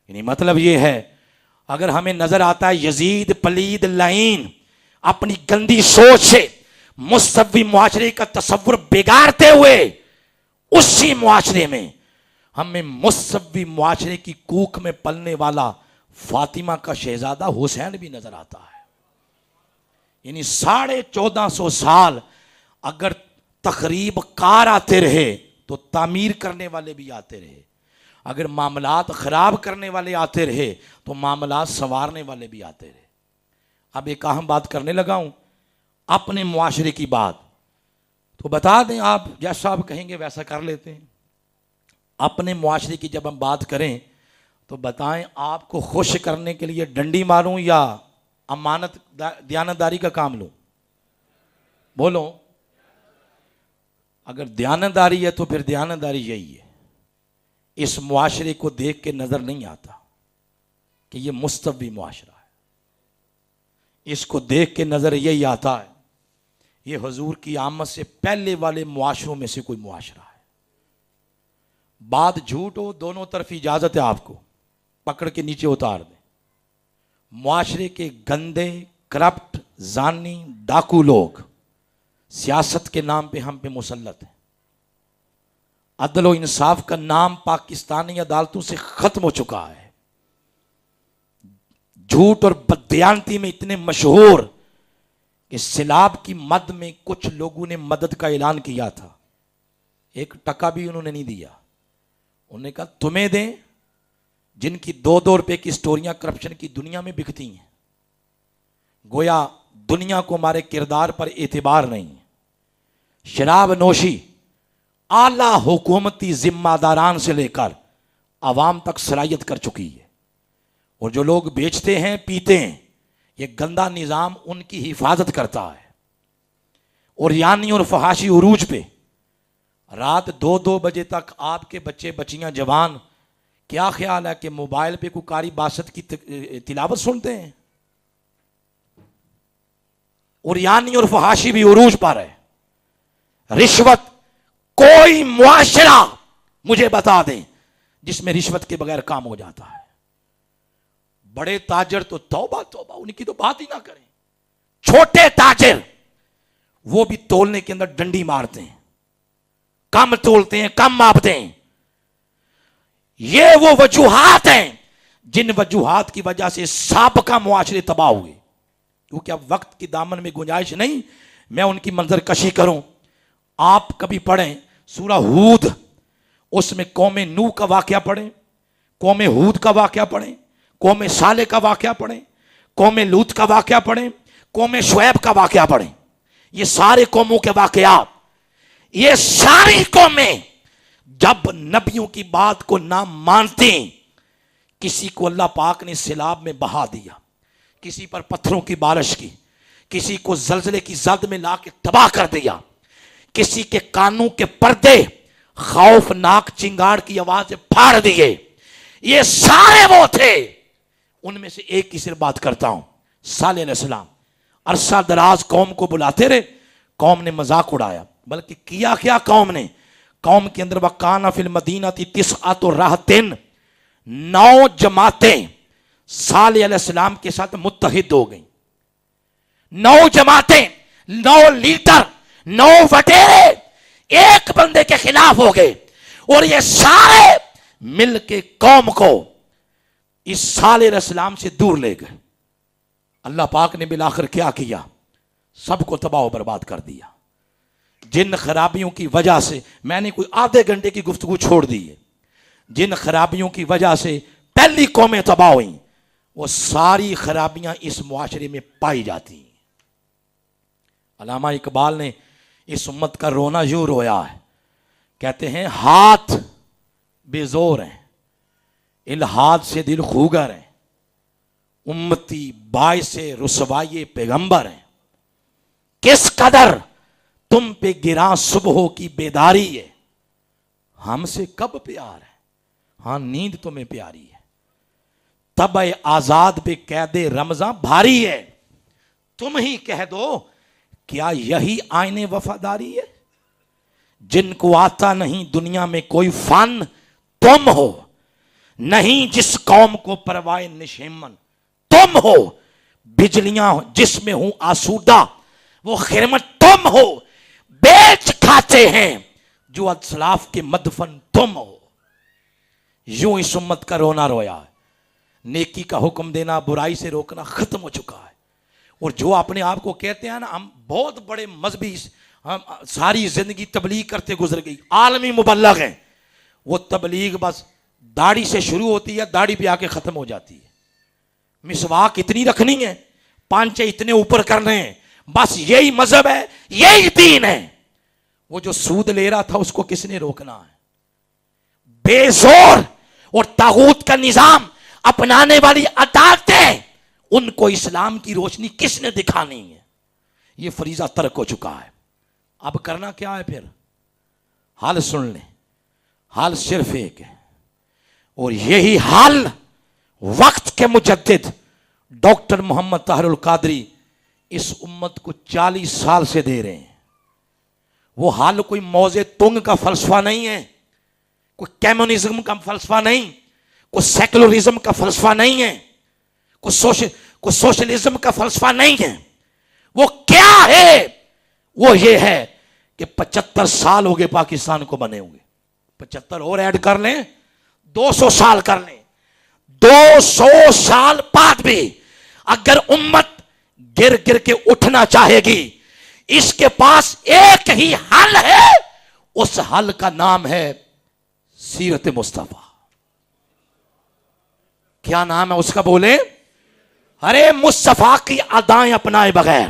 D: یعنی مطلب یہ ہے اگر ہمیں نظر آتا ہے یزید پلید لعین اپنی گندی سوچ سے مصوی معاشرے کا تصور بگاڑتے ہوئے, اسی معاشرے میں ہمیں مصوی معاشرے کی کوکھ میں پلنے والا فاطمہ کا شہزادہ حسین بھی نظر آتا ہے. یعنی 1450 سال اگر تخریب کار آتے رہے تو تعمیر کرنے والے بھی آتے رہے. اگر معاملات خراب کرنے والے آتے رہے تو معاملات سنوارنے والے بھی آتے رہے. اب ایک اہم بات کرنے لگا ہوں, اپنے معاشرے کی بات تو بتا دیں, آپ جیسا آپ کہیں گے ویسا کر لیتے ہیں. اپنے معاشرے کی جب ہم بات کریں تو بتائیں آپ کو خوش کرنے کے لیے ڈنڈی ماروں یا امانت دیانتداری کا کام لوں؟ بولو. اگر دیانتداری ہے تو پھر دیانتداری یہی ہے. اس معاشرے کو دیکھ کے نظر نہیں آتا کہ یہ مستوی معاشرہ ہے. اس کو دیکھ کے نظر یہی آتا ہے یہ حضور کی آمد سے پہلے والے معاشروں میں سے کوئی معاشرہ ہے. بات جھوٹ ہو دونوں طرف اجازت ہے آپ کو, پکڑ کے نیچے اتار دیں. معاشرے کے گندے, کرپٹ, زانی, ڈاکو لوگ سیاست کے نام پہ ہم پہ مسلط ہیں. عدل و انصاف کا نام پاکستانی عدالتوں سے ختم ہو چکا ہے. جھوٹ اور بددیانتی میں اتنے مشہور کہ سیلاب کی مد میں کچھ لوگوں نے مدد کا اعلان کیا تھا, 1 ٹکا بھی انہوں نے نہیں دیا. انہوں نے کہا تمہیں دیں جن کی 2-2 روپے کی سٹوریاں کرپشن کی دنیا میں بکتی ہیں. گویا دنیا کو ہمارے کردار پر اعتبار نہیں ہے. شراب نوشی اعلیٰ حکومتی ذمہ داران سے لے کر عوام تک صلاحیت کر چکی ہے, اور جو لوگ بیچتے ہیں پیتے ہیں یہ گندا نظام ان کی حفاظت کرتا ہے. اور یعنی اور فحاشی عروج پہ رات 2-2 بجے تک آپ کے بچے بچیاں جوان, کیا خیال ہے کہ موبائل پہ کوئی قاری باسط کی تلاوت سنتے ہیں؟ اور یعنی اور فحاشی بھی عروج پر ہے. رشوت, کوئی معاشرہ مجھے بتا دیں جس میں رشوت کے بغیر کام ہو جاتا ہے. بڑے تاجر تو توبہ توبہ, ان کی تو بات ہی نہ کریں. چھوٹے تاجر وہ بھی تولنے کے اندر ڈنڈی مارتے ہیں, کم تولتے ہیں, کم ماپتے ہیں. یہ وہ وجوہات ہیں جن وجوہات کی وجہ سے سابقہ معاشرے تباہ ہوئے. کیونکہ اب وقت کی دامن میں گنجائش نہیں میں ان کی منظر کشی کروں. آپ کبھی پڑھیں سورہ ہود, اس میں قوم نوح کا واقعہ پڑھیں, قوم ہود کا واقعہ پڑھیں, قوم صالح کا واقعہ پڑھیں, قوم لوط کا واقعہ پڑھیں, قوم شعیب کا واقعہ پڑھیں. یہ سارے قوموں کے واقعات, یہ ساری قومیں جب نبیوں کی بات کو نہ مانتے, کسی کو اللہ پاک نے سیلاب میں بہا دیا, کسی پر پتھروں کی بارش کی, کسی کو زلزلے کی زد میں لا کے تباہ کر دیا, کسی کے کانوں کے پردے خوفناک چنگاڑ کی آواز سے پھاڑ دیے. یہ سارے وہ تھے. ان میں سے ایک کی صرف بات کرتا ہوں. صالح علیہ السلام عرصہ دراز قوم کو بلاتے رہے, قوم نے مذاق اڑایا. بلکہ کیا کیا قوم نے, قوم کے اندر وَقَانَ فِي الْمَدِينَةِ تِسْعَةُ رَهْطٍ, 9 جماعتیں صالح علیہ السلام کے ساتھ متحد ہو گئیں. 9 جماعتیں, 9 لیڈر, 9 وٹیرے ایک بندے کے خلاف ہو گئے, اور یہ سارے مل کے قوم کو اس صالح علیہ السلام سے دور لے گئے. اللہ پاک نے بالآخر کیا کیا, سب کو تباہ و برباد کر دیا. جن خرابیوں کی وجہ سے, میں نے کوئی آدھے گھنٹے کی گفتگو چھوڑ دی ہے, جن خرابیوں کی وجہ سے پہلی قومیں تباہ ہوئیں, وہ ساری خرابیاں اس معاشرے میں پائی جاتی ہیں. علامہ اقبال نے اس امت کا رونا یوں رویا ہے, کہتے ہیں ہاتھ بے زور ہیں, الحاد سے دل خوگر ہیں, امتی باعث رسوائی پیغمبر ہیں. کس قدر تم پہ گراں صبحوں کی بیداری ہے, ہم سے کب پیار ہے, ہاں نیند تمہیں پیاری ہے. طبع آزاد پہ قید رمضاں بھاری ہے, تم ہی کہہ دو کیا یہی آئین وفاداری ہے. جن کو آتا نہیں دنیا میں کوئی فن تم ہو, نہیں جس قوم کو پروائے نشیمن تم ہو. بجلیاں جس میں ہوں آسودہ وہ خرمت تم ہو. بیچ کھاتے ہیں جو اسلاف کے مدفن تم ہو. یوں اس امت کا رونا رویا ہے. نیکی کا حکم دینا, برائی سے روکنا ختم ہو چکا ہے. اور جو اپنے آپ کو کہتے ہیں نا ہم بہت بڑے مذہبی, ہم ساری زندگی تبلیغ کرتے گزر گئی, عالمی مبلغ ہیں, وہ تبلیغ بس داڑھی سے شروع ہوتی ہے, داڑھی پہ آ کے ختم ہو جاتی ہے. مسواک اتنی رکھنی ہے, پانچے اتنے اوپر کرنے ہیں, بس یہی مذہب ہے, یہی دین ہے. وہ جو سود لے رہا تھا اس کو کس نے روکنا ہے؟ بے زور اور طاغوت کا نظام اپنانے والی عدالتیں, ان کو اسلام کی روشنی کس نے دکھانی ہے؟ یہ فریضہ ترک ہو چکا ہے. اب کرنا کیا ہے پھر؟ حل سن لیں, حل صرف ایک ہے, اور یہی حل وقت کے مجدد ڈاکٹر محمد طاہر القادری اس امت کو 40 سال سے دے رہے ہیں. وہ حال کوئی موزے تنگ کا فلسفہ نہیں ہے, کوئی کمیونزم کا فلسفہ نہیں, کوئی سیکولرزم کا فلسفہ نہیں ہے, کوئی سوشلزم کا فلسفہ نہیں ہے. وہ کیا ہے؟ وہ یہ ہے کہ 75 سال ہو گئے پاکستان کو بنے ہوئے, 75 اور ایڈ کر لیں, 200 سال کر لیں, 200 سال بعد بھی اگر امت گر گر کے اٹھنا چاہے گی, اس کے پاس ایک ہی حل ہے, اس حل کا نام ہے سیرت مصطفیٰ. کیا نام ہے اس کا بولیں؟ ارے مصطفیٰ کی ادائیں اپنائے بغیر,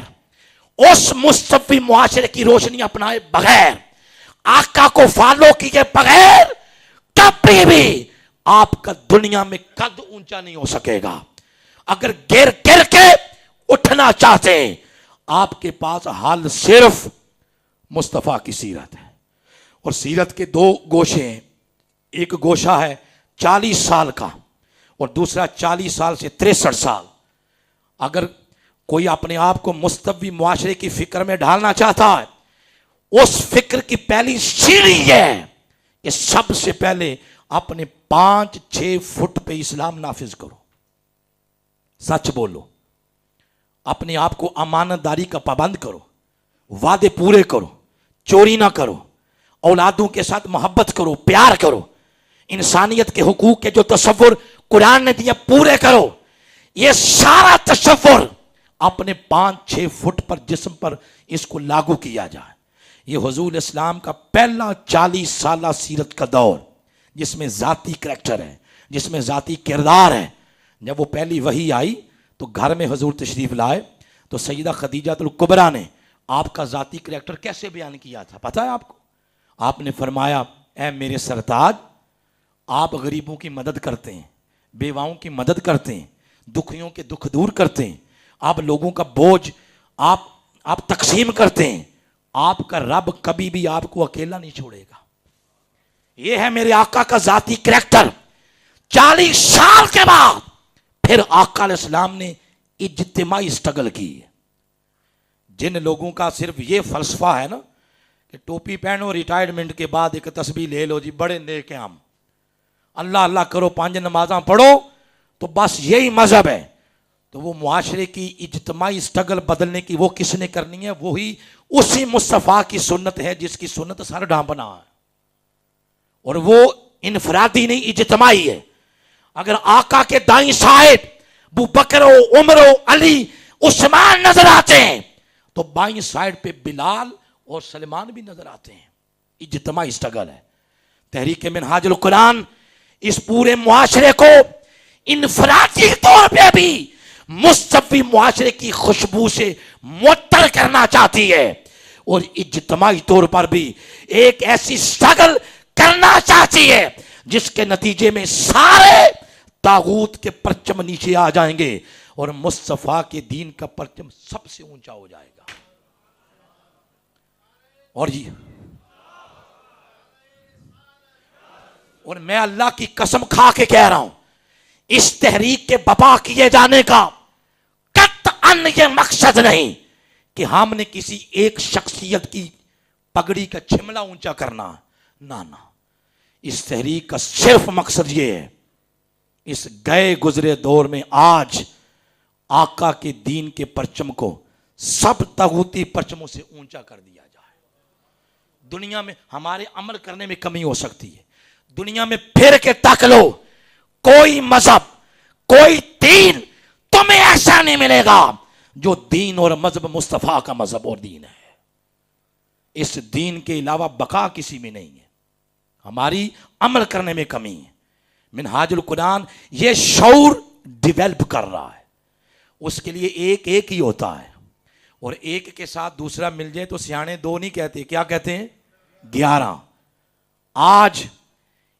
D: اس مصطفی معاشرے کی روشنی اپنائے بغیر, آقا کو فالو کیے بغیر کبھی بھی آپ کا دنیا میں قد اونچا نہیں ہو سکے گا. اگر گر گر کے اٹھنا چاہتے ہیں, آپ کے پاس حال صرف مصطفیٰ کی سیرت ہے. اور سیرت کے 2 گوشے ہیں, ایک گوشہ ہے 40 سال کا اور دوسرا 40 سال سے 63 سال. اگر کوئی اپنے آپ کو مصطفی معاشرے کی فکر میں ڈالنا چاہتا ہے, اس فکر کی پہلی سیڑھی ہے کہ سب سے پہلے اپنے 5-6 فٹ پہ اسلام نافذ کرو, سچ بولو, اپنے آپ کو امانت داری کا پابند کرو, وعدے پورے کرو, چوری نہ کرو, اولادوں کے ساتھ محبت کرو, پیار کرو, انسانیت کے حقوق کے جو تصور قرآن نے دیا پورے کرو. یہ سارا تصور اپنے 5-6 فٹ پر جسم پر اس کو لاگو کیا جائے. یہ حضور اسلام کا پہلا 40 سالہ سیرت کا دور, جس میں ذاتی کریکٹر ہے, جس میں ذاتی کردار ہے. جب وہ پہلی وحی آئی تو گھر میں حضور تشریف لائے تو سیدہ خدیجہ الکبریٰ نے آپ کا ذاتی کریکٹر کیسے بیان کیا تھا پتہ ہے آپ کو؟ آپ نے فرمایا, اے میرے سرتاج, آپ غریبوں کی مدد کرتے ہیں, بیواؤں کی مدد کرتے ہیں, دکھیوں کے دکھ دور کرتے ہیں, آپ لوگوں کا بوجھ آپ تقسیم کرتے ہیں. آپ کا رب کبھی بھی آپ کو اکیلا نہیں چھوڑے گا. یہ ہے میرے آقا کا ذاتی کریکٹر. 40 سال کے بعد پھر آقا علیہ السلام نے اجتماعی سٹرگل کی. جن لوگوں کا صرف یہ فلسفہ ہے نا کہ ٹوپی پہنو, ریٹائرمنٹ کے بعد ایک تسبیح لے لو, جی بڑے نیک ہیں ہم, اللہ اللہ کرو, 5 نمازاں پڑھو, تو بس یہی مذہب ہے. تو وہ معاشرے کی اجتماعی سٹرگل بدلنے کی وہ کس نے کرنی ہے؟ وہی اسی مصطفیٰ کی سنت ہے جس کی سنت سر ڈھانپنا ہے, اور وہ انفرادی نہیں اجتماعی ہے. اگر آقا کے دائیں سائڈ ابو بکر و عمر و علی عثمان نظر آتے ہیں تو بائیں سائڈ پہ بلال اور سلمان بھی نظر آتے ہیں. اجتماعی سٹرگل ہے. تحریک منہاج القرآن اس پورے معاشرے کو انفرادی طور پہ بھی مصطفی معاشرے کی خوشبو سے معطر کرنا چاہتی ہے, اور اجتماعی طور پر بھی ایک ایسی سٹرگل کرنا چاہتی ہے جس کے نتیجے میں سارے طاغوت کے پرچم نیچے آ جائیں گے اور مصطفیٰ کے دین کا پرچم سب سے اونچا ہو جائے گا. اور میں اللہ کی قسم کھا کے کہہ رہا ہوں, اس تحریک کے بپا کیے جانے کا قطعاً یہ مقصد نہیں کہ ہم نے کسی ایک شخصیت کی پگڑی کا چھملا اونچا کرنا, نہ. اس تحریک کا صرف مقصد یہ ہے, اس گئے گزرے دور میں آج آقا کے دین کے پرچم کو سب طاغوتی پرچموں سے اونچا کر دیا جائے. دنیا میں ہمارے عمل کرنے میں کمی ہو سکتی ہے, دنیا میں پھر کے تک لو, کوئی مذہب کوئی دین تمہیں ایسا نہیں ملے گا جو دین اور مذہب مصطفیٰ کا مذہب اور دین ہے. اس دین کے علاوہ بقا کسی میں نہیں ہے. ہماری عمل کرنے میں کمی ہے. منہاج القرآن یہ شعور ڈیویلپ کر رہا ہے. اس کے لیے ایک ہی ہوتا ہے, اور ایک کے ساتھ دوسرا مل جائے تو سیانے 2 نہیں کہتے, کیا کہتے ہیں؟ 11. آج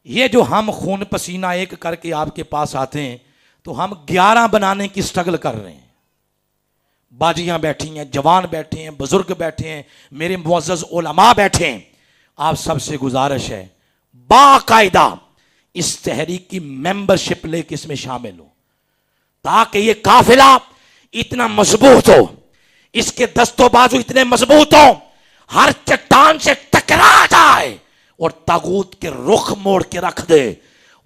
D: یہ جو ہم خون پسینہ ایک کر کے آپ کے پاس آتے ہیں تو ہم 11 بنانے کی سٹرگل کر رہے ہیں. باجیاں بیٹھی ہیں, جوان بیٹھے ہیں, بزرگ بیٹھے ہیں, میرے معزز علماء بیٹھے ہیں. آپ سب سے گزارش ہے باقاعدہ اس تحریک کی ممبرشپ لے کے اس میں شامل ہو, تاکہ یہ قافلہ اتنا مضبوط ہو, اس کے دست و بازو اتنے مضبوط ہوں ہر چٹان سے ٹکرا جائے اور طاغوت کے رخ موڑ کے رکھ دے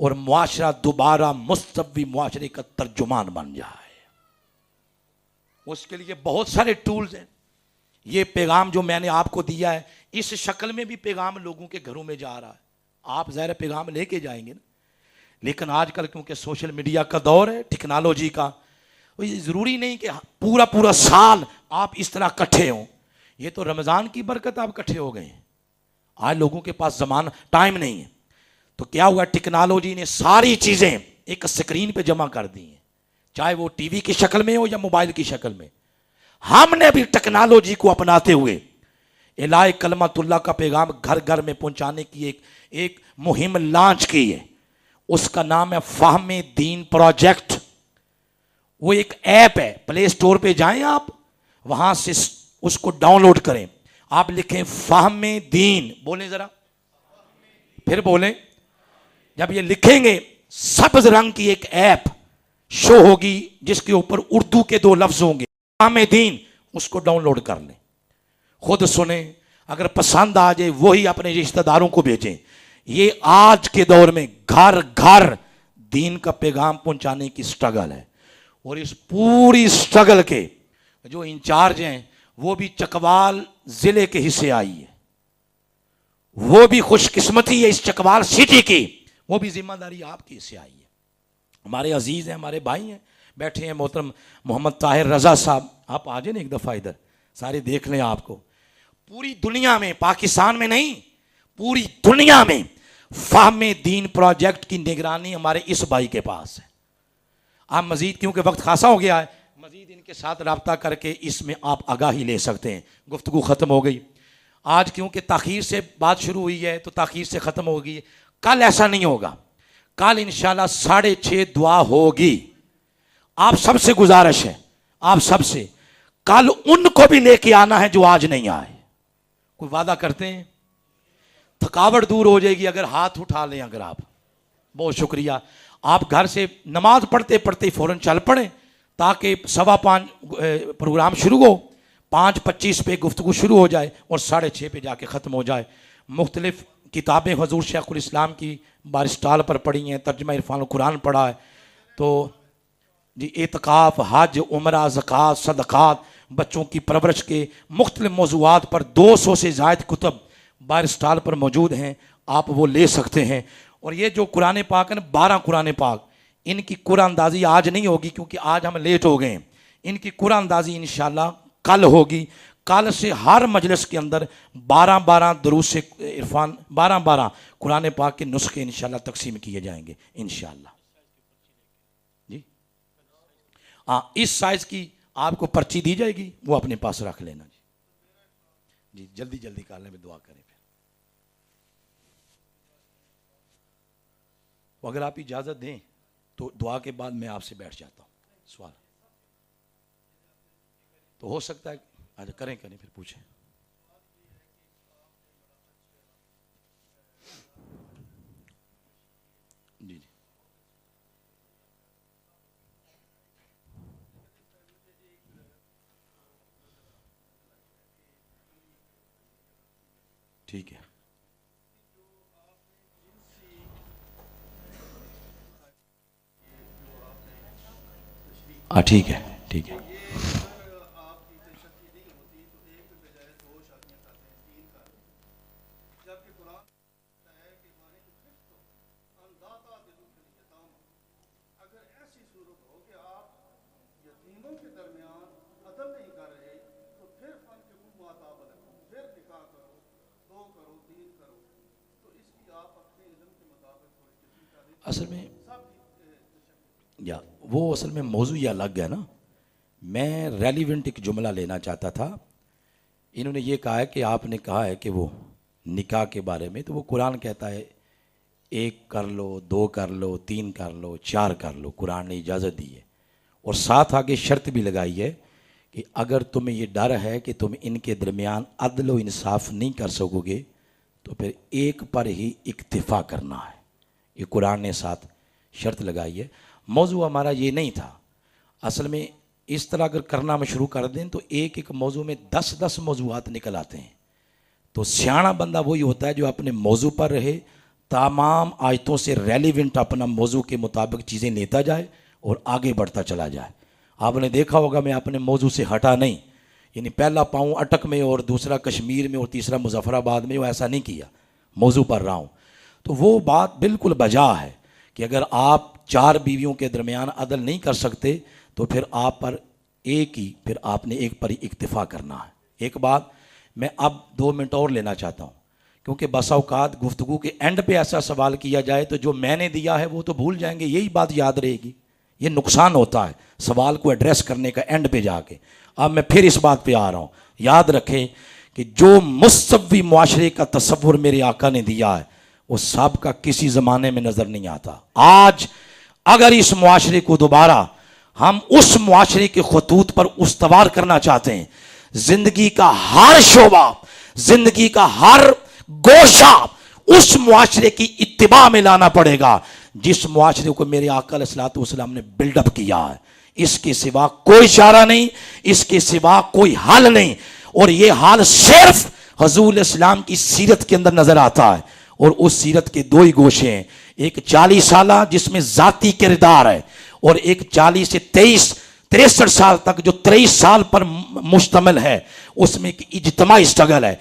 D: اور معاشرہ دوبارہ مستوی معاشرے کا ترجمان بن جائے. اس کے لیے بہت سارے ٹولز ہیں. یہ پیغام جو میں نے آپ کو دیا ہے اس شکل میں بھی پیغام لوگوں کے گھروں میں جا رہا ہے. آپ ظاہر پیغام لے کے جائیں گے نا, لیکن آج کل کیونکہ سوشل میڈیا کا دور ہے, ٹیکنالوجی کا, ضروری نہیں کہ پورا سال آپ اس طرح کٹھے ہوں. یہ تو رمضان کی برکت آپ کٹھے ہو گئے ہیں. آج لوگوں کے پاس زمانہ ٹائم نہیں ہے, تو کیا ہوا, ٹیکنالوجی نے ساری چیزیں ایک سکرین پہ جمع کر دی ہیں, چاہے وہ ٹی وی کی شکل میں ہو یا موبائل کی شکل میں. ہم نے بھی ٹیکنالوجی کو اپناتے ہوئے الہ کلمت اللہ کا پیغام گھر گھر میں پہنچانے کی ایک مہم لانچ کی ہے. اس کا نام ہے فہم دین پروجیکٹ. وہ ایک ایپ ہے, پلے اسٹور پہ جائیں آپ, وہاں سے اس کو ڈاؤن لوڈ کریں. آپ لکھیں فہم دین, بولیں ذرا, پھر بولیں. جب یہ لکھیں گے سبز رنگ کی ایک ایپ شو ہوگی جس کے اوپر اردو کے 2 لفظ ہوں گے, فہم دین. اس کو ڈاؤن لوڈ کر لیں, خود سنیں, اگر پسند آ جائے وہی اپنے رشتہ داروں کو بھیجیں. یہ آج کے دور میں گھر گھر دین کا پیغام پہنچانے کی سٹرگل ہے. اور اس پوری سٹرگل کے جو انچارج ہیں وہ بھی چکوال ضلع کے حصے آئی ہے. وہ بھی خوش قسمتی ہے اس چکوال سٹی کی, وہ بھی ذمہ داری آپ کی حصے آئی ہے. ہمارے عزیز ہیں, ہمارے بھائی ہیں, بیٹھے ہیں محترم محمد طاہر رضا صاحب. آپ آ جائیں نا ایک دفعہ ادھر, سارے دیکھ لیں آپ کو. پوری دنیا میں, پاکستان میں نہیں, پوری دنیا میں فہم دین پروجیکٹ کی نگرانی ہمارے اس بھائی کے پاس ہے. آپ مزید, کیونکہ وقت خاصا ہو گیا ہے, مزید ان کے ساتھ رابطہ کر کے اس میں آپ آگاہی لے سکتے ہیں. گفتگو ختم ہو گئی آج, کیونکہ تاخیر سے بات شروع ہوئی ہے تو تاخیر سے ختم ہو گئی. کل ایسا نہیں ہوگا, کل انشاءاللہ 6:30 دعا ہوگی. آپ سب سے گزارش ہے, آپ سب سے کل ان کو بھی لے کے آنا ہے جو آج نہیں آئے. کوئی وعدہ کرتے ہیں؟ تھکاوٹ دور ہو جائے گی اگر ہاتھ اٹھا لیں. اگر آپ, بہت شکریہ. آپ گھر سے نماز پڑھتے پڑھتے فوراً چل پڑیں تاکہ 5:15 پروگرام شروع ہو, 5:25 پہ گفتگو شروع ہو جائے اور 6:30 پہ جا کے ختم ہو جائے. مختلف کتابیں حضور شیخ الاسلام کی بار اسٹال پر پڑھی ہیں, ترجمہ عرفان القرآن پڑھا ہے. تو جی اعتکاف, حج, عمرہ, زکوٰۃ, صدقات, بچوں کی پرورش کے مختلف موضوعات پر 200 سے زائد کتب بار اسٹال پر موجود ہیں, آپ وہ لے سکتے ہیں. اور یہ جو قرآن پاک ہے نا, 12 قرآن پاک, ان کی قرآن اندازی آج نہیں ہوگی کیونکہ آج ہم لیٹ ہو گئے ہیں. ان کی قرآن اندازی انشاءاللہ کل ہوگی. کل سے ہر مجلس کے اندر 12 دروس عرفان, 12 قرآن پاک کے نسخے انشاءاللہ تقسیم کیے جائیں گے انشاءاللہ. جی ہاں, اس سائز کی آپ کو پرچی دی جائے گی, وہ اپنے پاس رکھ لینا. جی جلدی کر لیں, میں دعا کریں. اگر آپ اجازت دیں تو دعا کے بعد میں آپ سے بیٹھ جاتا ہوں. سوال تو ہو سکتا ہے, آج کریں پھر پوچھیں. جی ٹھیک ہے. ٹھیک ہے. اصل میں موضوع یہ الگ ہے نا. میں ریلیونٹ ایک جملہ لینا چاہتا تھا. انہوں نے یہ کہا ہے کہ آپ نے کہا ہے کہ وہ نکاح کے بارے میں, تو وہ قرآن کہتا ہے 1 کر لو, 2 کر لو, 3 کر لو, 4 کر لو, قرآن نے اجازت دی ہے. اور ساتھ آگے شرط بھی لگائی ہے کہ اگر تمہیں یہ ڈر ہے کہ تم ان کے درمیان عدل و انصاف نہیں کر سکو گے تو پھر ایک پر ہی اکتفا کرنا ہے. یہ قرآن نے ساتھ شرط لگائی ہے. موضوع ہمارا یہ نہیں تھا. اصل میں اس طرح اگر کرنا میں شروع کر دیں تو ایک ایک موضوع میں 10 موضوعات نکل آتے ہیں. تو سیاںا بندہ وہی ہوتا ہے جو اپنے موضوع پر رہے, تمام آیتوں سے ریلیونٹ اپنا موضوع کے مطابق چیزیں لیتا جائے اور آگے بڑھتا چلا جائے. آپ نے دیکھا ہوگا میں اپنے موضوع سے ہٹا نہیں, یعنی پہلا پاؤں اٹک میں اور دوسرا کشمیر میں اور تیسرا مظفر آباد میں, وہ ایسا نہیں کیا, موضوع پر رہا ہوں. تو وہ بات بالکل بجا ہے کہ اگر آپ 4 بیویوں کے درمیان عدل نہیں کر سکتے تو پھر آپ پر پھر آپ نے ایک پر ہی اکتفا کرنا ہے. ایک بات میں اب 2 منٹ اور لینا چاہتا ہوں, کیونکہ بسا اوقات گفتگو کے اینڈ پہ ایسا سوال کیا جائے تو جو میں نے دیا ہے وہ تو بھول جائیں گے, یہی بات یاد رہے گی. یہ نقصان ہوتا ہے سوال کو ایڈریس کرنے کا اینڈ پہ جا کے. اب میں پھر اس بات پہ آ رہا ہوں, یاد رکھیں کہ جو مستوی معاشرے کا تصور میرے آقا نے دیا ہے وہ سابقہ کسی زمانے میں نظر نہیں آتا. آج اگر اس معاشرے کو دوبارہ ہم اس معاشرے کے خطوط پر استوار کرنا چاہتے ہیں, زندگی کا ہر شعبہ, زندگی کا ہر گوشہ اس معاشرے کی اتباع میں لانا پڑے گا جس معاشرے کو میرے آقا علیہ الصلوۃ والسلام نے بلڈ اپ کیا ہے. اس کے سوا کوئی اشارہ نہیں, اس کے سوا کوئی حل نہیں. اور یہ حال صرف حضور علیہ السلام کی سیرت کے اندر نظر آتا ہے, اور اس سیرت کے 2 ہی گوشے ہیں, ایک 40 سالہ جس میں ذاتی کردار ہے, اور ایک 40 سے 63 سال تک جو 23 سال پر مشتمل ہے, اس میں ایک اجتماعی اسٹرگل ہے.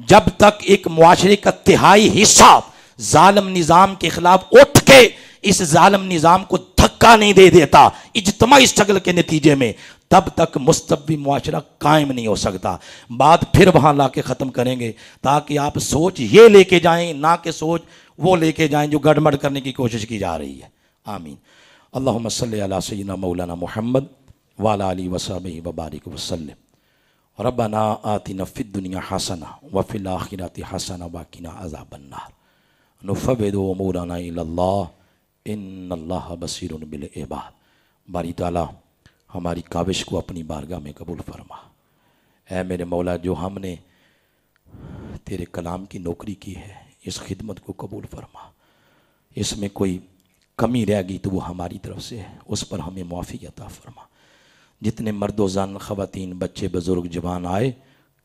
D: جب تک ایک معاشرے کا تہائی حصہ ظالم نظام کے خلاف اٹھ کے اس ظالم نظام کو دھکا نہیں دے دیتا اجتماعی اسٹرگل کے نتیجے میں, تب تک مستوی معاشرہ قائم نہیں ہو سکتا. بات پھر وہاں لا کے ختم کریں گے تاکہ آپ سوچ یہ لے کے جائیں, نہ کہ سوچ وہ لے کے جائیں جو گڑمڑ کرنے کی کوشش کی جا رہی ہے. آمین. اللہم صلی علی سیدنا مولانا محمد وعلی آلہ وصحبہ وبارک وسلم. ربنا آتنا فی الدنیا حسنہ وفی الآخرۃ حسنہ وقنا عذاب النار. نفوض امورنا الی اللہ ان اللہ بصیر بالعباد. باری تعالیٰ ہماری کاوش کو اپنی بارگاہ میں قبول فرما. اے میرے مولا, جو ہم نے تیرے کلام کی نوکری کی ہے اس خدمت کو قبول فرما. اس میں کوئی کمی رہ گئی تو وہ ہماری طرف سے ہے, اس پر ہمیں معافی عطا فرما. جتنے مرد و زن, خواتین, بچے, بزرگ, جوان آئے,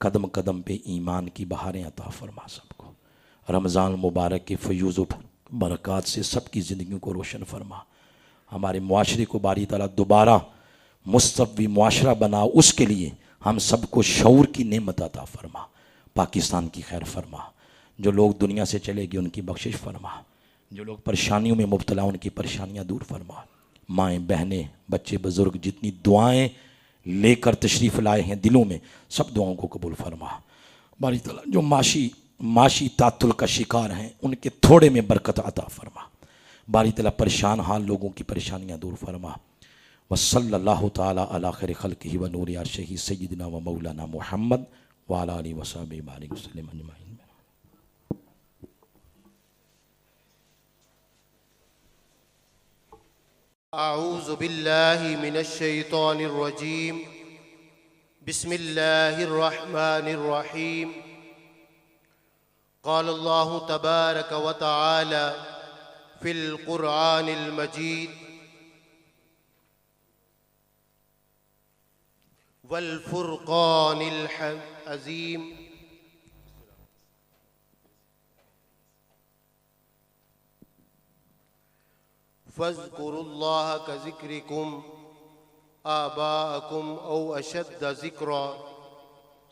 D: قدم قدم پہ ایمان کی بہاریں عطا فرما سب کو. رمضان مبارک کے فیوز و برکات سے سب کی زندگیوں کو روشن فرما. ہمارے معاشرے کو باری تعالیٰ دوبارہ مستوی معاشرہ بنا, اس کے لیے ہم سب کو شعور کی نعمت عطا فرما. پاکستان کی خیر فرما. جو لوگ دنیا سے چلے گئے ان کی بخشش فرما. جو لوگ پریشانیوں میں مبتلا ان کی پریشانیاں دور فرما. مائیں, بہنیں, بچے, بزرگ جتنی دعائیں لے کر تشریف لائے ہیں دلوں میں, سب دعاؤں کو قبول فرما. باری تعالیٰ جو معاشی تعطل کا شکار ہیں ان کے تھوڑے میں برکت عطا فرما. باری تعالیٰ پریشان حال لوگوں کی پریشانیاں دور فرما. وصلی اللہ تعالیٰ علی خیر خلقہ و نور عرشہ سیدنا و مولانا محمد وعلی آلہ وصحبہ بارک وسلم اجمعین.
A: اعوذ باللہ من الشیطان الرجیم. بسم اللہ الرحمن الرحیم. قال اللہ تبارک و تعالی فی القرآن المجید والفرقان العظیم. فاذکروا اللہ کذکرکم آباءکم او اشد ذکرا